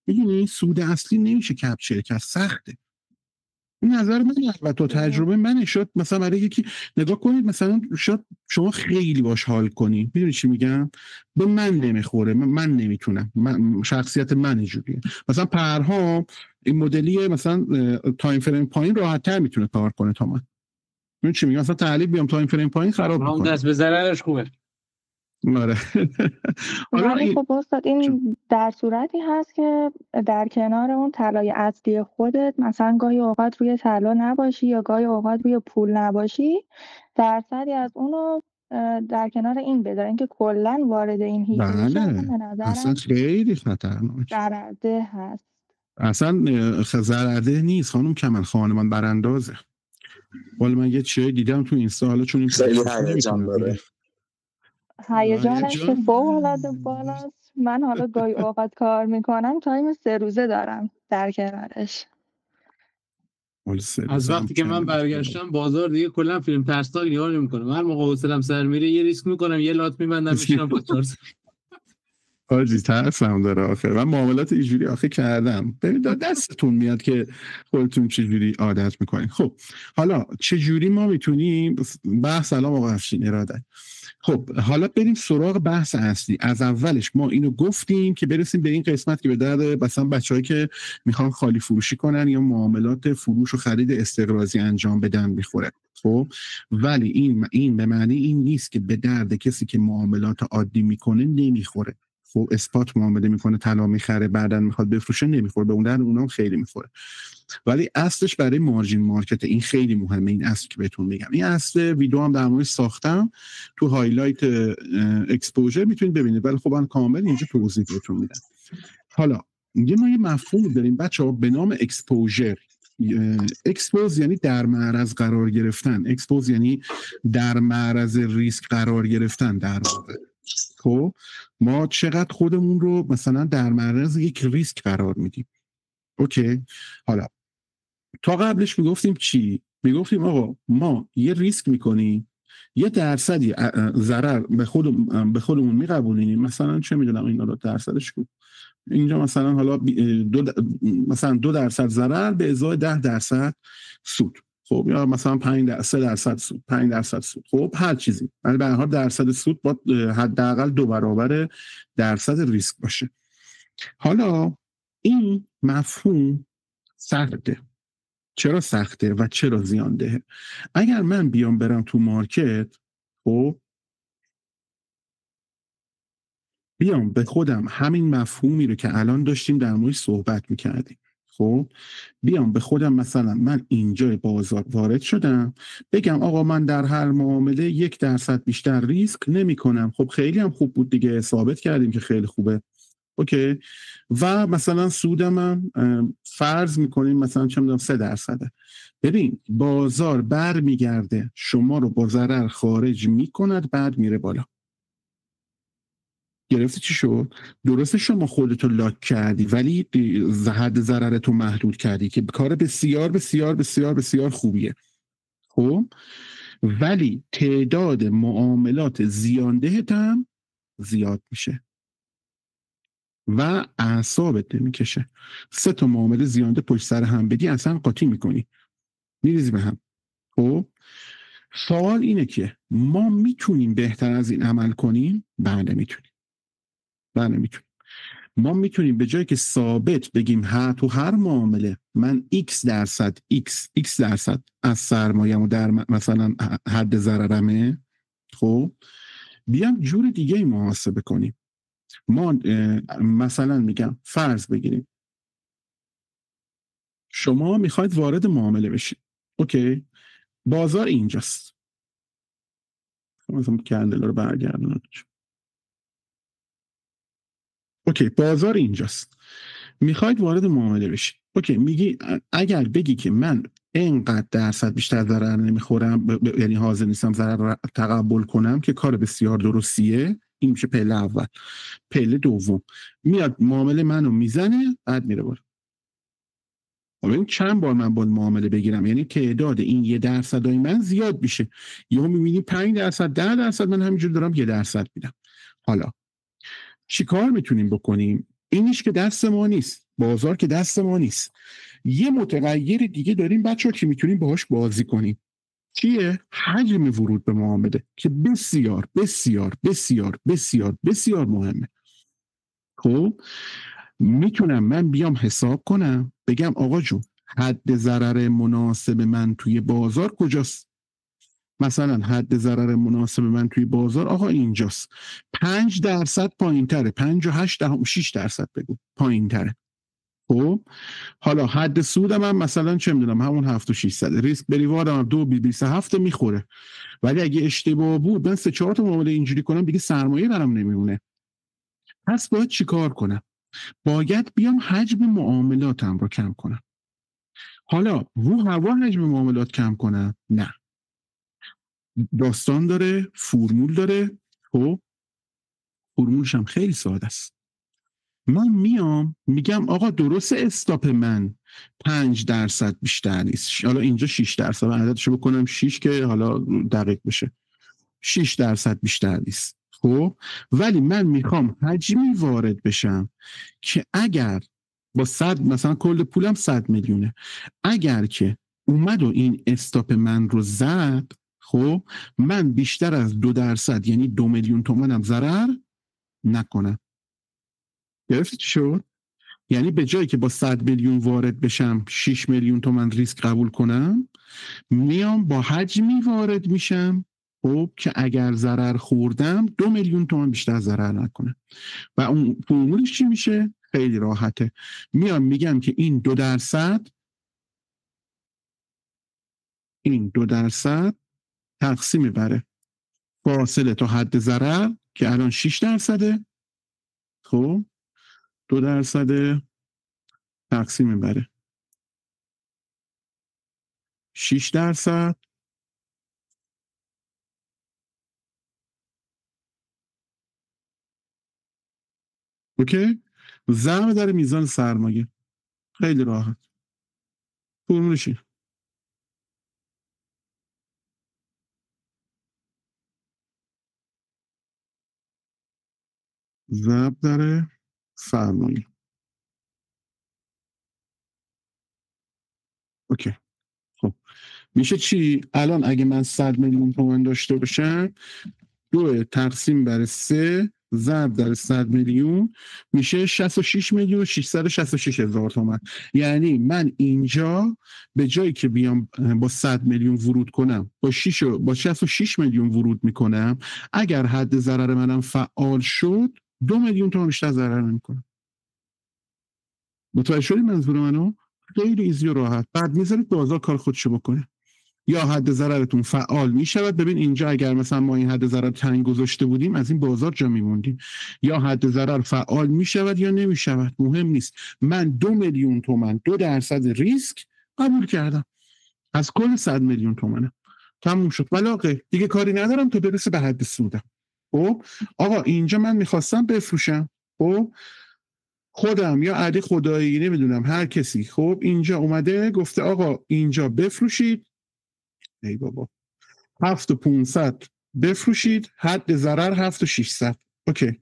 میدونی سود اصلی نمیشه کپچر کرد، سخته. این نظر من البته تجربه من شد. مثلا برای یکی نگاه کنید مثلا شاید شما خیلی باش حال کنی، میدونی چی میگم، به من نمیخوره، من نمیتونم، من شخصیت من اینجوریه. مثلا پرها این مدلیه، مثلا تایم فریم پایین راحت تر میتونه کار کنه تا من. میدونی چی میگم، مثلا تعلیق بیام تایم فریم پایین خراب میکنه، دست به ضررش خوبه. آره. ولی خب استاد این در صورتی هست که در کنار اون طلای اصلی خودت مثلا گاهی اوقات روی طلا نباشی یا گاهی اوقات روی پول نباشی، درصدی از اونو در کنار این بذار، اینکه کلا وارد این هیچ بله اصلا خیلی خطرناک ضررده هست. اصلا ضررده نیست خانم کمال، خانمان براندازه. ولی من یه چیه دیدم تو اینستا، حالا چون این خیلی هیجان داره، هیجانش که فوق‌العاده بالاست. من حالا گاهی اوقات کار میکنم تایم 3 روزه دارم در کنارش. از وقتی که من برگشتم بازار دیگه کلا فیلم ترسناک نگاه نمی‌کنم. هر موقع حوصله‌ام سر میره یه ریسک میکنم، یه لات میبندم میشینم با چارس. آجی ترسم داره آخه. من معاملات اینجوری آخه کردم، ببین دستتون میاد که خودتون چجوری عادت میکنید. خب حالا چجوری ما میتونیم بحث سلام آقا افشین اراده. خب حالا بریم سراغ بحث اصلی. از اولش ما اینو گفتیم که برسیم به این قسمت که به درد مثلا بچه‌هایی که میخوان خالی فروشی کنن یا معاملات فروش و خرید استقراضی انجام بدن میخوره. خب ولی این به معنی این نیست که به درد کسی که معاملات عادی میکنه نمیخوره. خب اسپات معامله میکنه، طلا میخره، بعدن میخواد بفروشه، نمیخوره. به اون در اونام خیلی میخوره. ولی اصلش برای مارجین مارکت این خیلی مهمه. این اصل که بهتون میگم، این اصل ویدیو هم در موردش ساختم تو هایلایت اکسپوژر میتونید ببینید، ولی خب من کامل اینجا توضیح بهتون میدم. حالا ما یه مفهوم داریم بچه‌ها به نام اکسپوژر. اکسپوز یعنی در معرض قرار گرفتن، اکسپوز یعنی در معرض ریسک قرار گرفتن در واقع. خب ما چقدر خودمون رو مثلا در معرض یک ریسک قرار میدیم. اوکی، حالا تا قبلش میگفتیم چی؟ میگفتیم آقا ما یه ریسک میکنیم، یه درصدی ضرر به خودمون میقبولیم، مثلا چه میدونم این حالا درصدش کو اینجا مثلا حالا مثلا 2% ضرر به ازای 10% سود. خب یا مثلا 3% سود، 5% سود، خب هر چیزی، ولی به هر حال درصد سود باید حداقل 2 برابر درصد ریسک باشه. حالا این مفهوم سخته. چرا سخته و چرا زیان دهه؟ اگر من بیام برم تو مارکت، خب بیام به خودم همین مفهومی رو که الان داشتیم در موردش صحبت میکردیم، خب بیام به خودم مثلا من اینجا بازار وارد شدم، بگم آقا من در هر معامله 1% بیشتر ریسک نمی کنم. خب خیلی هم خوب بود دیگه، ثابت کردیم که خیلی خوبه. اوکی، و مثلا سودم هم فرض میکنیم مثلا چه میدونم 3%. ببین بازار بر میگرده شما رو با ضرر خارج میکند، بعد میره بالا. گرفتی چی شد؟ درسته شما خودتو لاک کردی ولی حد ضررتو محدود کردی که کار بسیار بسیار بسیار بسیار خوبیه. خب ولی تعداد معاملات زیاندهت هم زیاد میشه و اعصابت نمیکشه. 3 تا معامله زیاده پشت سر هم بدی اصلا قاطی میکنی، میریزی به هم. خب سوال اینه که ما میتونیم بهتر از این عمل کنیم؟ بله میتونیم. ما میتونیم به جایی که ثابت بگیم تو هر معامله من x درصد از سرمایه‌مو در مثلا حد ضررمه، خب بیام جور دیگه ای محاسبه کنیم. ما مثلا میگم فرض بگیریم شما میخواید وارد معامله بشید. اوکی، بازار اینجاست. مثلا کندل رو برگردونم. اوکی، بازار اینجاست، میخواید وارد معامله بشید. اوکی، میگی اگر بگی که من اینقدر درصد بیشتر ضرر نمیخورم، یعنی حاضر نیستم ضرر رو تقبل کنم، که کار بسیار درستیه. این میشه پله اول. پله دوم میاد معامله منو میزنه، بعد میره بالا. این چند بار من با معامله بگیرم، یعنی تعداد این 1% من زیاد میشه. یهو میبینی 5%، 10%، من همینجور دارم 1% میدم. حالا چی کار میتونیم بکنیم؟ اینش که دست ما نیست، بازار که دست ما نیست. یه متغیر دیگه داریم بچه‌ها که میتونیم باهاش بازی کنیم. چیه؟ حجم ورود به معامله که بسیار بسیار بسیار بسیار بسیار مهمه. خب میتونم من بیام حساب کنم بگم آقا جون حد ضرر مناسب من توی بازار کجاست؟ مثلا حد ضرر مناسب من توی بازار آقا اینجاست. 5% پایین تره، 5.8% بگو پایین تره. خب حالا حد سودم هم مثلا چه میدونم همون 7.600، ریسک بریوارم 2.27 میخوره. ولی اگه اشتباه بود من 3-4 تا معامله اینجوری کنم دیگه سرمایه برام نمیمونه. پس باید چی کار کنم؟ باید بیام حجم معاملاتم رو کم کنم. حالا رو هوا حجم معاملات کم کنم؟ نه، داستان داره، فرمول داره. خب فرمولش هم خیلی ساده است. من میام میگم آقا درست استاپ من 5% بیشتر نیست. حالا اینجا 6%، من عددشو بکنم 6 که حالا دقیق بشه. 6% بیشتر نیست. خب ولی من میخوام حجمی وارد بشم که اگر با 100 مثلا کل پولم 100 میلیونه، اگر که اومد و این استاپ من رو زد، خب من بیشتر از 2% یعنی 2 میلیون تومنم ضرر نکنم. گرفتی چی شد؟ یعنی به جایی که با 100 میلیون وارد بشم 6 میلیون تومن ریسک قبول کنم، میام با حجمی وارد میشم خب که اگر ضرر خوردم 2 میلیون تومن بیشتر ضرر نکنم. و اون فرمولش چی میشه؟ خیلی راحته. میام میگم که این 2% تقسیم بر فاصله تا حد ضرر که الان 6%، خب 2% تقسیم بر 6%. اوکی؟ ضرب در میزان سرمایه. خیلی راحت. فرمولش اینه. ضرب در سرمایه. اوکی. خب میشه چی؟ الان اگه من 100 میلیون تومان داشته باشم 2 تقسیم بر 3 ضرب در 100 میلیون میشه 66 میلیون 666 هزار تومان. یعنی من اینجا به جایی که بیام با 100 میلیون ورود کنم با 66 میلیون ورود میکنم، اگر حد ضرر منم فعال شد 2 میلیون تومان بیشتر ضرر نمیکنم. متوجه شدید منظور منو؟ خیلی ایزی و راحت. بعد میذارید بازار کار خودشو بکنه. یا حد ضررتون فعال میشود. ببین اینجا اگر مثلا ما این حد ضرر تنگ گذاشته بودیم از این بازار جا میموندیم. یا حد ضرر فعال میشود یا نمیشود، مهم نیست. من 2 میلیون تومان 2% ریسک قبول کردم از کل 100 میلیون تومانه. تموم شد. ولی دیگه کاری ندارم تا برسه به حد سودم. خب آقا اینجا من میخواستم بفروشم، خب خودم یا علی خدایی نمیدونم هر کسی، خب اینجا اومده گفته آقا اینجا بفروشید، ای بابا 7500 بفروشید، حد ضرر 7600. اوکی.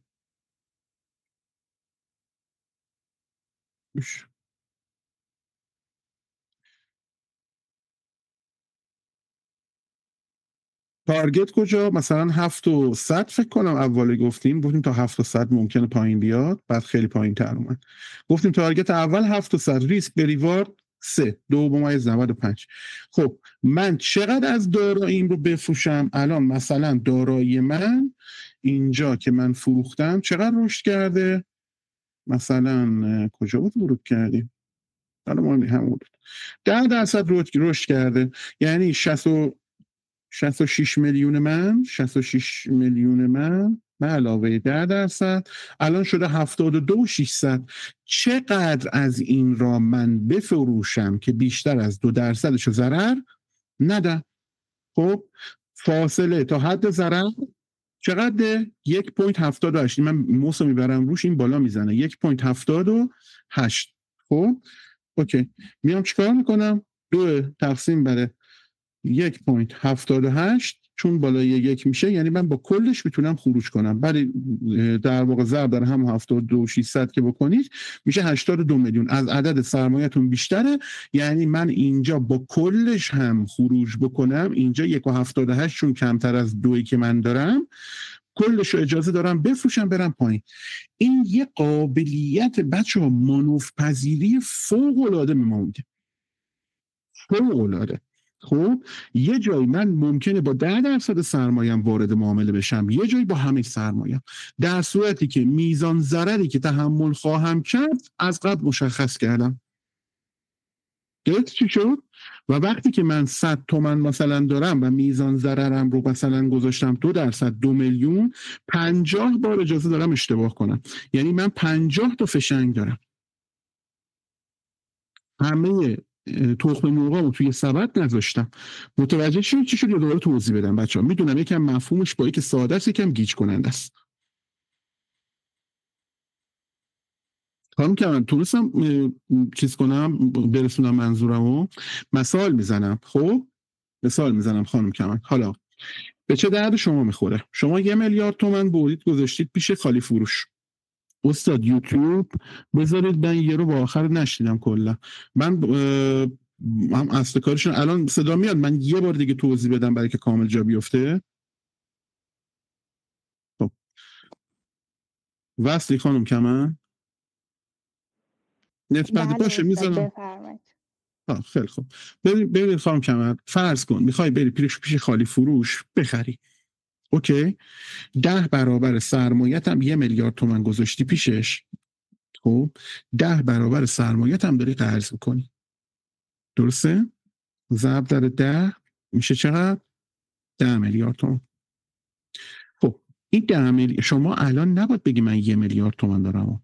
تارگت کجا؟ مثلا 700 فکر کنم اول گفتیم تا 700 ممکنه پایین بیاد، بعد خیلی پایین تر اومد. گفتیم تارگت اول 700، ریسک به ریوارد 3 2.95. خب من چقدر از داراییم رو بفروشم؟ الان مثلا دارایی من اینجا که من فروختم چقدر رشد کرده؟ مثلا کجا بود ورود کردیم؟ حالا ما هم بود 10% رشد کرده. یعنی 66 میلیون من به علاوه 10% الان شده 72,600. چقدر از این را من بفروشم که بیشتر از 2% ضرر ندم؟ خب فاصله تا حد ضرر چقدر؟ 1.78. من موسو میبرم روش این بالا میزنه 1.78. خب اوکی. میام چیکار میکنم؟ 2 تقسیم بر 1.78 چون بالای 1 میشه، یعنی من با کلش میتونم خروج کنم. ولی در واقع ضرب در هم 72,600 که بکنید میشه 82 میلیون. از عدد سرمایه‌تون بیشتره، یعنی من اینجا با کلش هم خروج بکنم. اینجا 1.78 چون کمتر از 2 که من دارم، کلش رو اجازه دارم بفروشم برم پایین. این یه قابلیت بچه‌ها مانور پذیری فوق‌العاده به ما میده. فوق‌العاده. خب یه جایی من ممکنه با 10% سرمایه‌ام وارد معامله بشم، یه جایی با همه سرمایه‌ام، در صورتی که میزان ضرری که تحمل خواهم کرد از قبل مشخص کردم. درست چی شد؟ و وقتی که من 100 تومن مثلا دارم و میزان ضررم رو مثلا گذاشتم 2%، 2 میلیون، 50 بار اجازه دارم اشتباه کنم. یعنی من 50 تا فشنگ دارم. همه تخم مرغامو توی سبد نذاشتم. متوجه چی شد؟ یا دوباره توضیح بدم بچه‌ها؟ میدونم یکم مفهومش با اینکه ساده است یکم گیج کننده است. خانم که من تونستم چیز کنم برسونم منظورمو، مثال میزنم. خب مثال میزنم خانم کمن. حالا به چه درد شما میخوره؟ شما 1 میلیارد تومان بردید گذاشتید پیش خالی فروش. استاد یوتیوب بذارید، من یه رو با آخر نشیدم کلا. من هم اصل کارشون الان صدا میاد، من یه بار دیگه توضیح بدم برای که کامل جا بیفته. خب وصلی خانم کمن؟ نت بده باشه میذارم. خیلی خوب. ببین خانم کمن، فرض کن میخوای بری پیش خالی فروش بخری. اوکی؟ 10 برابر سرمایه‌ت هم 1 میلیارد تومان گذاشتی پیشش. خب 10 برابر سرمایه‌ت هم داری قرض می‌کنی. درسته؟ ضرب در 10 میشه چقدر؟ 10 میلیارد تومان. خب این 10 میلیارد شما الان نباید بگی من 1 میلیارد تومان دارم.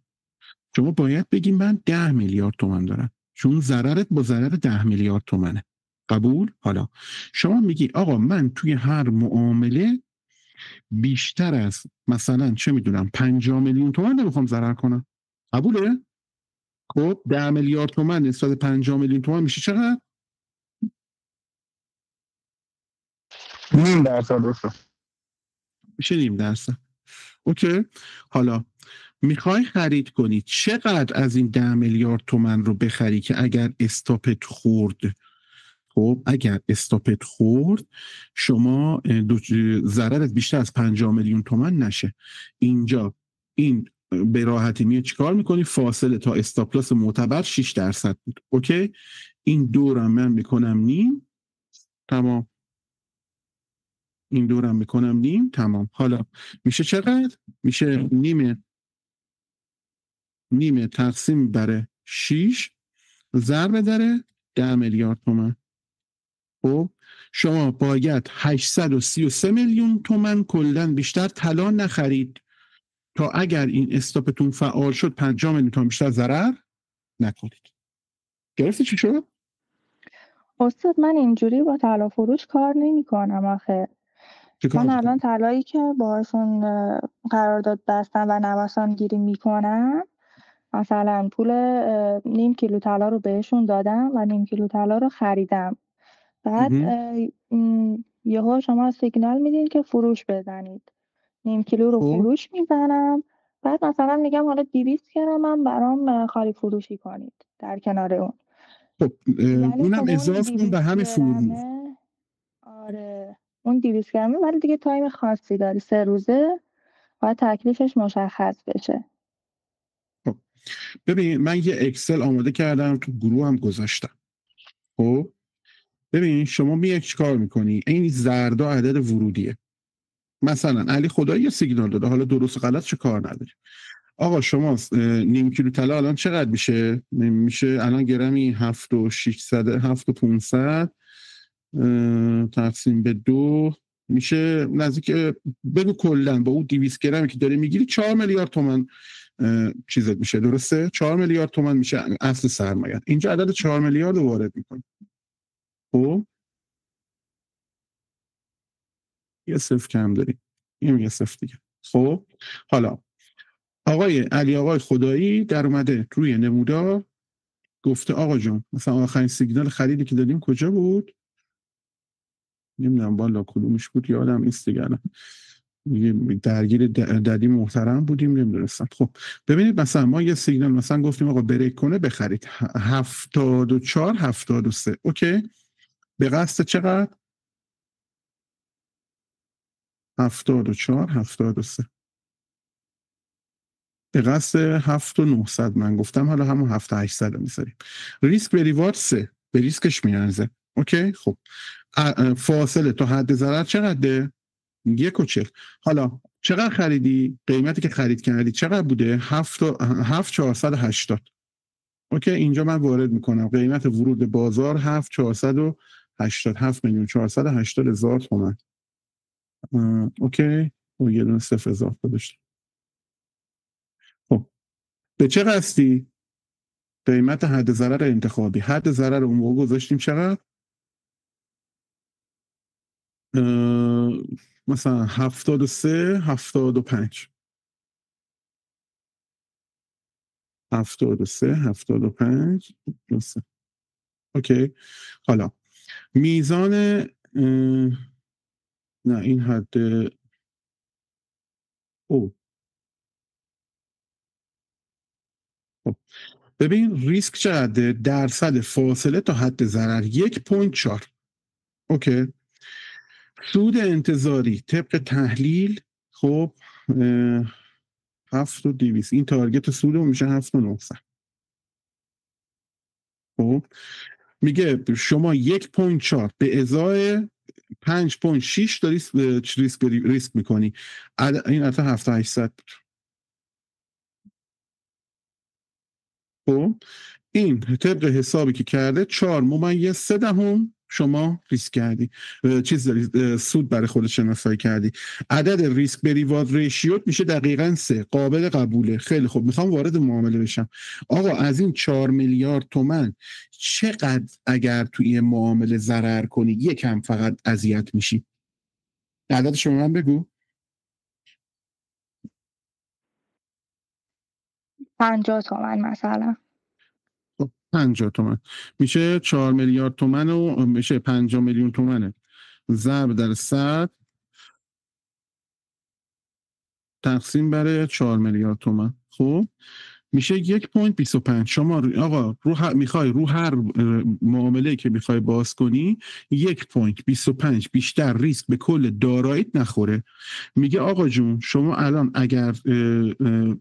شما باید بگی من 10 میلیارد تومان دارم. چون ضررت با ضرر 10 میلیارد تومانه. قبول؟ حالا شما میگی آقا من توی هر معامله بیشتر از مثلا چه میدونم 50 میلیون تومان نمیخوام ضرر کنم. قبوله؟ خب 10 میلیارد تومان نسبت 50 میلیون تومان میشه چقدر؟ 0.5%. میشه 0.5%. اوکی. حالا میخوای خرید کنی چقدر از این 10 میلیارد تومان رو بخری که اگر استاپت خورد، خب اگر استاپت خورد شما ضررت بیشتر از 50 میلیون تومان نشه. اینجا این به راحتی میاد چیکار میکنی؟ فاصله تا استاپ لاس معتبر 6% بود. اوکی، این دورم من میکنم نیم. تمام. این دورم میکنم نیم. تمام. حالا میشه چقدر؟ میشه نیم تقسیم بر 6 ضرب در 10 میلیارد تومان. خب شما باید 833 میلیون تومان کلن بیشتر طلا نخرید تا اگر این استاپتون فعال شد 50 میلیون تومان بیشتر ضرر نکنید. گرفتی چی شد؟ استاد من اینجوری با طلا فروش کار نمی کنم آخه. من الان طلایی که باهاشون قرارداد بستم و نوسان گیری میکنم، مثلا پول نیم کیلو طلا رو بهشون دادم و نیم کیلو طلا رو خریدم. بعد یهو شما سیگنال میدین که فروش بزنید. نیم کیلو رو فروش میزنم. بعد مثلا میگم حالا 200 گرمم برام خالی فروشی کنید در کنار اون. خب اونم اضافه به همه فروش. آره اون 200 گرمه ولی دیگه تایم خاصی داری، 3 روزه باید تکلیفش مشخص بشه. خب ببین من یه اکسل آماده کردم تو گروه هم گذاشتم. خب ببین شما میای چیکار میکنی؟ این زردا عدد ورودیه. مثلا علی خدایی یه سیگنال داده، حالا درست و غلط چه کار نداری. آقا شما نیم کیلو طلا الان چقدر میشه؟ میشه الان گرمی 7600 7500 تقسیم به 2 میشه نزدیک، بگو کلا با اون 200 گرمی که داری میگیری 4 میلیارد تومان چیزت میشه. درسته؟ 4 میلیارد تومان میشه اصل سرمایه. اینجا عدد 4 میلیارد رو وارد میکنی. خب یه صفر کم داری، این یه صفر دیگه. خب حالا آقای علی آقای خدایی در اومده روی نمودار گفته آقا جون مثلا آخرین سیگنال خریدی که دادیم کجا بود؟ نمیدونم والا کدومش بود یادم نیست دیگه. درگیر ددی محترم بودیم نمیدونستم. خب ببینید مثلا ما یه سیگنال مثلا گفتیم آقا بریک کنه بخرید 74 73. اوکی، به قصد چقدر؟ 74 73 به قصد 7900 من گفتم، حالا همون 7800 رو میذاریم. ریسک به ریوارد 3 به ریسکش میارزه. اوکی خب فاصله تا حد ضرر چقدره؟ 1.40. حالا چقدر خریدی؟ قیمتی که خرید کردی چقدر بوده؟ 7480. اوکی اینجا من وارد میکنم قیمت ورود بازار 7480 7,480,000 تومان. اوکی و یه دونه صفر اضافه داشتم. خب به چه قصدی؟ قیمت حد ضرر انتخابی. حد ضرر اون موقع گذاشتیم چقدر؟ مثلا 73 75 73 75 اوکی. حالا میزان نه این حد او خب ببین ریسک چقدره؟ درصد فاصله تا حد ضرر 1.4. اوکی سود انتظاری طبق تحلیل خب 7200. این تارگت سود میشه 7900. خب میگه شما 1.4 به ازای 5.6 داری ریسک میکنی. این عدد 7800 بود. خب این طبق حسابی که کرده 4.3 شما ریسک کردی، چیز داری سود برای خودت شناسایی کردی. عدد ریسک به ریوارد ریشیوت میشه دقیقاً 3. قابل قبوله. خیلی خوب، میخوام وارد معامله بشم. آقا از این 4 میلیارد تومان چقدر اگر توی این معامله ضرر کنی یکم فقط اذیت میشی؟ عددش رو من بگو. 50 تومن مثلا. 50 تومن میشه 4 میلیارد تومن و میشه 50 میلیون تومنه ضرب در 100 تقسیم بر 4 میلیارد تومن. خب میشه 1.25. شما آقا میخوای رو هر معامله که میخوای باز کنی 1.25 بیشتر ریسک به کل داراییت نخوره. میگه آقا جون شما الان اگر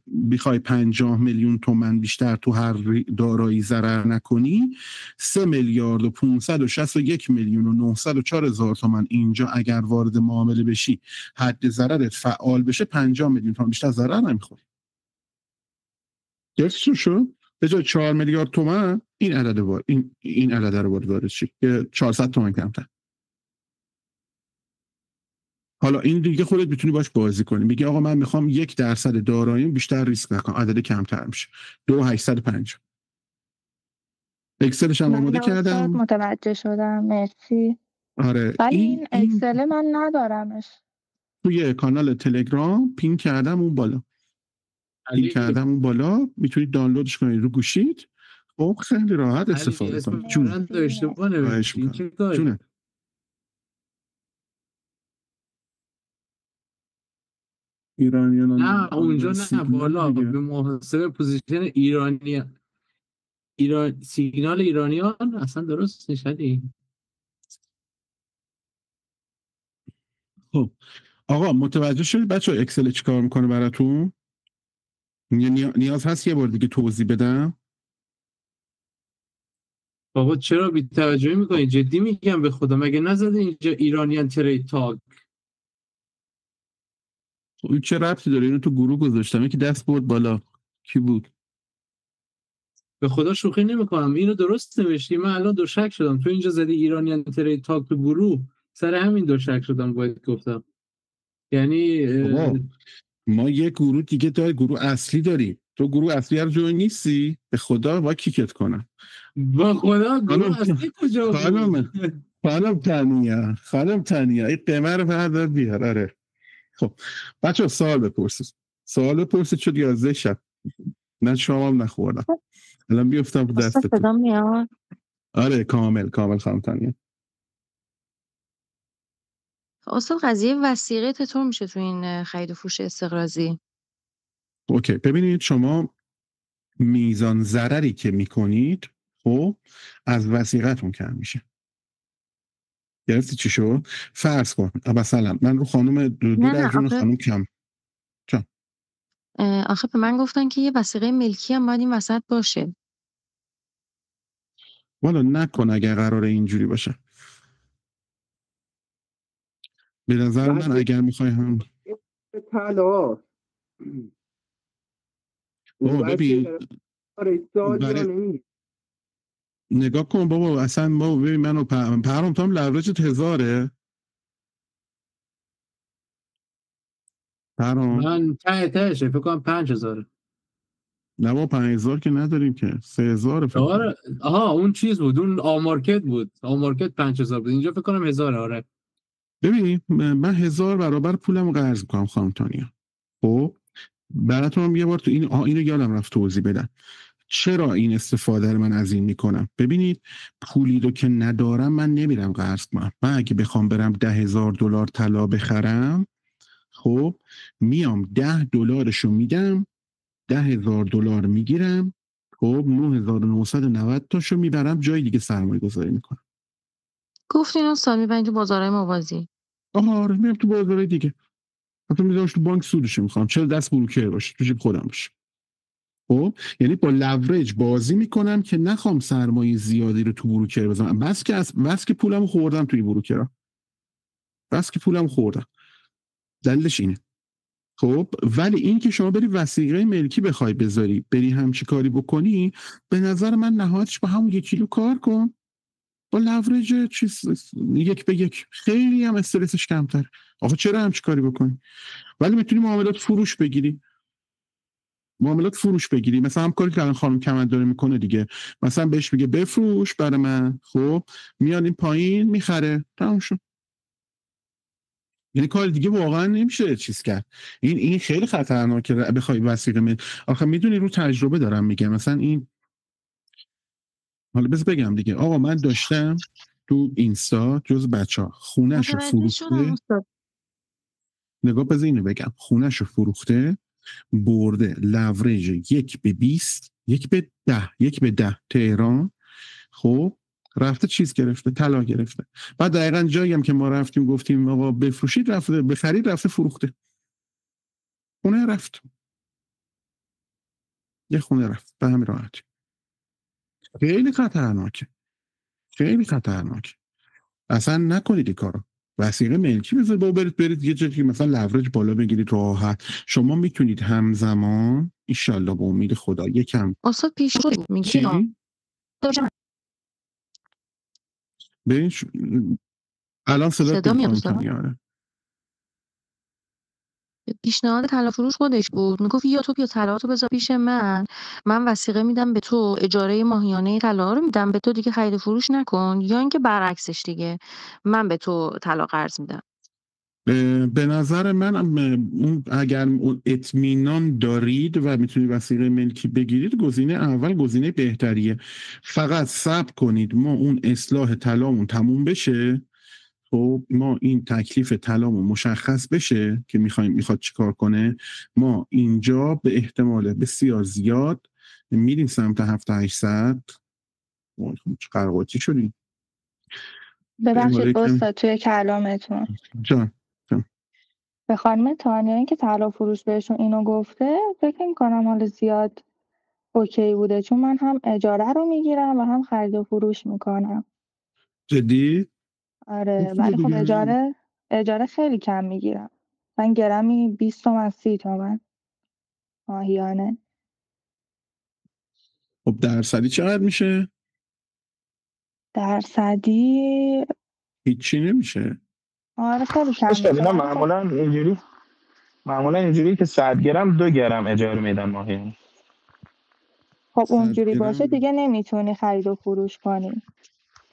میخوای 50 میلیون تومان بیشتر تو هر دارایی ضرر نکنی 3 میلیارد و 561 میلیون و 904 هزار تومان اینجا اگر وارد معامله بشی حد ضررت فعال بشه 50 میلیون تومان بیشتر ضرر نمیخوری. درستون شد؟ به جای 4 میلیارد تومان این عدد رو وارد شی که 400 تومان کمتر. حالا این دیگه خودت میتونی باش بازی کنی. میگه آقا من میخوام 1% داراییم بیشتر ریسک نکنم، عدد کمتر میشه 2.850. اکسلش هم آماده کردم. متوجه شدم، مرسی. آره ولی این اکسل من ندارمش. توی کانال تلگرام پین کردم اون بالا. میتونید دانلودش کنید رو گوشیت. خب خیلی راحت استفاده کنید. جون داشته جونه. ایرانیان نه اونجا نه، بالا به محاسبه پوزیشن سیگنال ایرانیان اصلا درست نشدی. خب آقا متوجه شدید بچه اکسل چی کار میکنه براتون؟ نیاز هست یه بار دیگه توضیح بدم؟ بابا چرا بی توجهی میکنی؟ جدی میگم به خدا، مگه نزده اینجا ایرانیان ترید تاگ؟ این چه ربطی داره؟ اینو تو گروه گذاشتم، یکی دست برد بالا. کی بود؟ به خدا شوخی نمیکنم، اینو درست نوشتی. من الان دو شک شدم تو اینجا زدی ایرانیان ترید تاگ تو گروه، سر همین دو شک شدم باید گفتم. یعنی ما یه گروه دیگه داریم، گروه اصلی داریم. تو گروه اصلی رو جوین نیستی؟ به خدا با کیکت کنم. با خدا گروه اصلی کجا بود؟ خانم تانیا این قیمه رو بردار بیار. آره خب بچه سوال بپرسید شد 11 شب من شما هم نخوردم الان بیفتم رو دستتون. آره کامل خانم تانیا. اصلا قضیه وثیقه چطور میشه تو این خرید و فروش استقراضی؟ اوکی ببینید شما میزان ضرری که میکنید خب از وثیقتون کم میشه. گرفتی چی شد؟ فرض کن مثلا من رو خانم دو درجون خانم کم چون آخه به من گفتن که یه وثیقه ملکی هم باید این وسط باشه. والا نکن اگر قراره اینجوری باشه. به نظر من اگر میخوای هم طلا ببین نگاه کن بابا اصلا بابا ببین منو پرام تام لورجت 1000 پرام من تهشه فکر کنم 5000. نه با 5000 که نداریم که 3000 فکر کنم. آها اون چیز بود، اون آمارکت بود، آمارکت 5000 بود، اینجا فکر کنم 1000. آره ببین من 1000 برابر پولم قرض میکنم خانم تانیا. خب براتون یه بار تو اینو یادم رفت توضیح بدم چرا این استفاده رو من از این میکنم. ببینید پولی رو که ندارم من نمیرم قرض کنم. من اگه بخوام برم $10,000 طلا بخرم خب میام $10 میدم $10,000 میگیرم خب 9990 تاشو میبرم جای دیگه سرمایه گذاری میکنم. گفتین استاد میبرین تو بازارهای موازی. آره میرم تو بازارهای دیگه، حتی میذارمش تو بانک سودش میخوام 40 دست بروکر باشه تو جیب خودم باشه. خب یعنی با لورج بازی میکنم که نخوام سرمایه زیادی رو تو بروکر بزنم. بس که پولمو خوردم توی بروکرها، بس که پولمو خوردم. دلیلش اینه. خب ولی این که شما بری وثیقه ملکی بخوای بذاری بری همچی کاری بکنی، به نظر من نهایتش با همون 1 کیلو کار کن با لورج چیز 1 به 1، خیلی هم استرسش کمتر. آخه چرا همچی کاری بکنی؟ ولی میتونی معاملات فروش بگیری، مثلا هم کاری که الان خانم کمند داره میکنه دیگه، مثلا بهش میگه بفروش برای من، خب میاد این پایین میخره، تموم شد. یعنی کار دیگه واقعا نمیشه چیز کرد. این خیلی خطرناکه بخوای وثیقه آخه میدونی رو تجربه دارم میگم، مثلا این حالا بذار بگم دیگه، آقا من داشتم تو اینستا جز بچه‌ها خونه‌شو فروخته، نگاه بذار اینو بگم، خونه‌شو فروخته برده لورج 1/20 1/10 تهران، خب رفته چیز گرفته، طلا گرفته. بعد دقیقاً جایی هم که ما رفتیم گفتیم آقا بفروشید، رفته بخرید، رفته فروخته. خونه رفت، یه خونه رفت به همین راحتی. خیلی خطرناکه، خیلی خطرناکه. اصلا نکنید این کارو. وثیقه ملکی بذار با برید یه جایی که مثلا لورج بالا بگیرید راحت. شما میتونید همزمان انشالله به امید خدا یکم استاد پیش رو میگی ببین الان صدا میاد میاد. پیشنهاد طلا فروش خودش بود، میگفت یا تو بیا طلاتو بذار پیش من وثیقه میدم به تو، اجاره ماهیانه طلا رو میدم به تو، دیگه خرید و فروش نکن، یا اینکه برعکسش دیگه من به تو طلا قرض میدم. به نظر من اگر اطمینان دارید و میتونید وثیقه ملکی بگیرید، گزینه اول گزینه بهتریه. فقط صبر کنید ما اون اصلاح طلامون تموم بشه، خب ما این تکلیف طلامون مشخص بشه که میخواد چیکار کنه، ما اینجا به احتمال بسیار زیاد میریم سمت 700-800. قرقاتی شدیم. ببخشید استاد توی کلامتون جان به خانم تانیایی که طلا فروش بهشون اینو گفته فکر میکنم حالا زیاد اوکی بوده، چون من هم اجاره رو میگیرم و هم خرید و فروش میکنم. جدی؟ آره ولی خب اجاره خیلی کم میگیرم، من گرمی 20 تومن 30 تومن ماهیانه. خب درصدی چقدر میشه؟ درصدی هیچی نمیشه. آره خیلی کم میشه. اینا معمولا اینجوری که 100 گرم 2 گرم اجاره میدن ماهیانه. خب اونجوری باشه دیگه نمیتونی خرید و فروش کنی.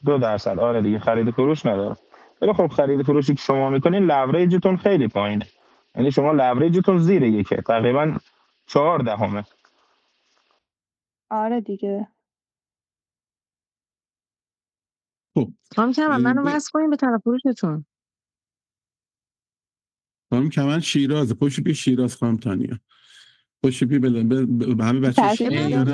2%، آره دیگه خرید و فروش نداره. ولی خب خرید و فروشی که شما میکنین لورجتون خیلی پایینه، یعنی شما لورجتون زیر 1 تقریبا 0.4. آره دیگه. خب خانم کمند منو وصل کنین به طرف فروشتون. خانم کمند شیرازه، پشت بی شیراز خانم تانیا، پشت بی به همه بچه شیراز.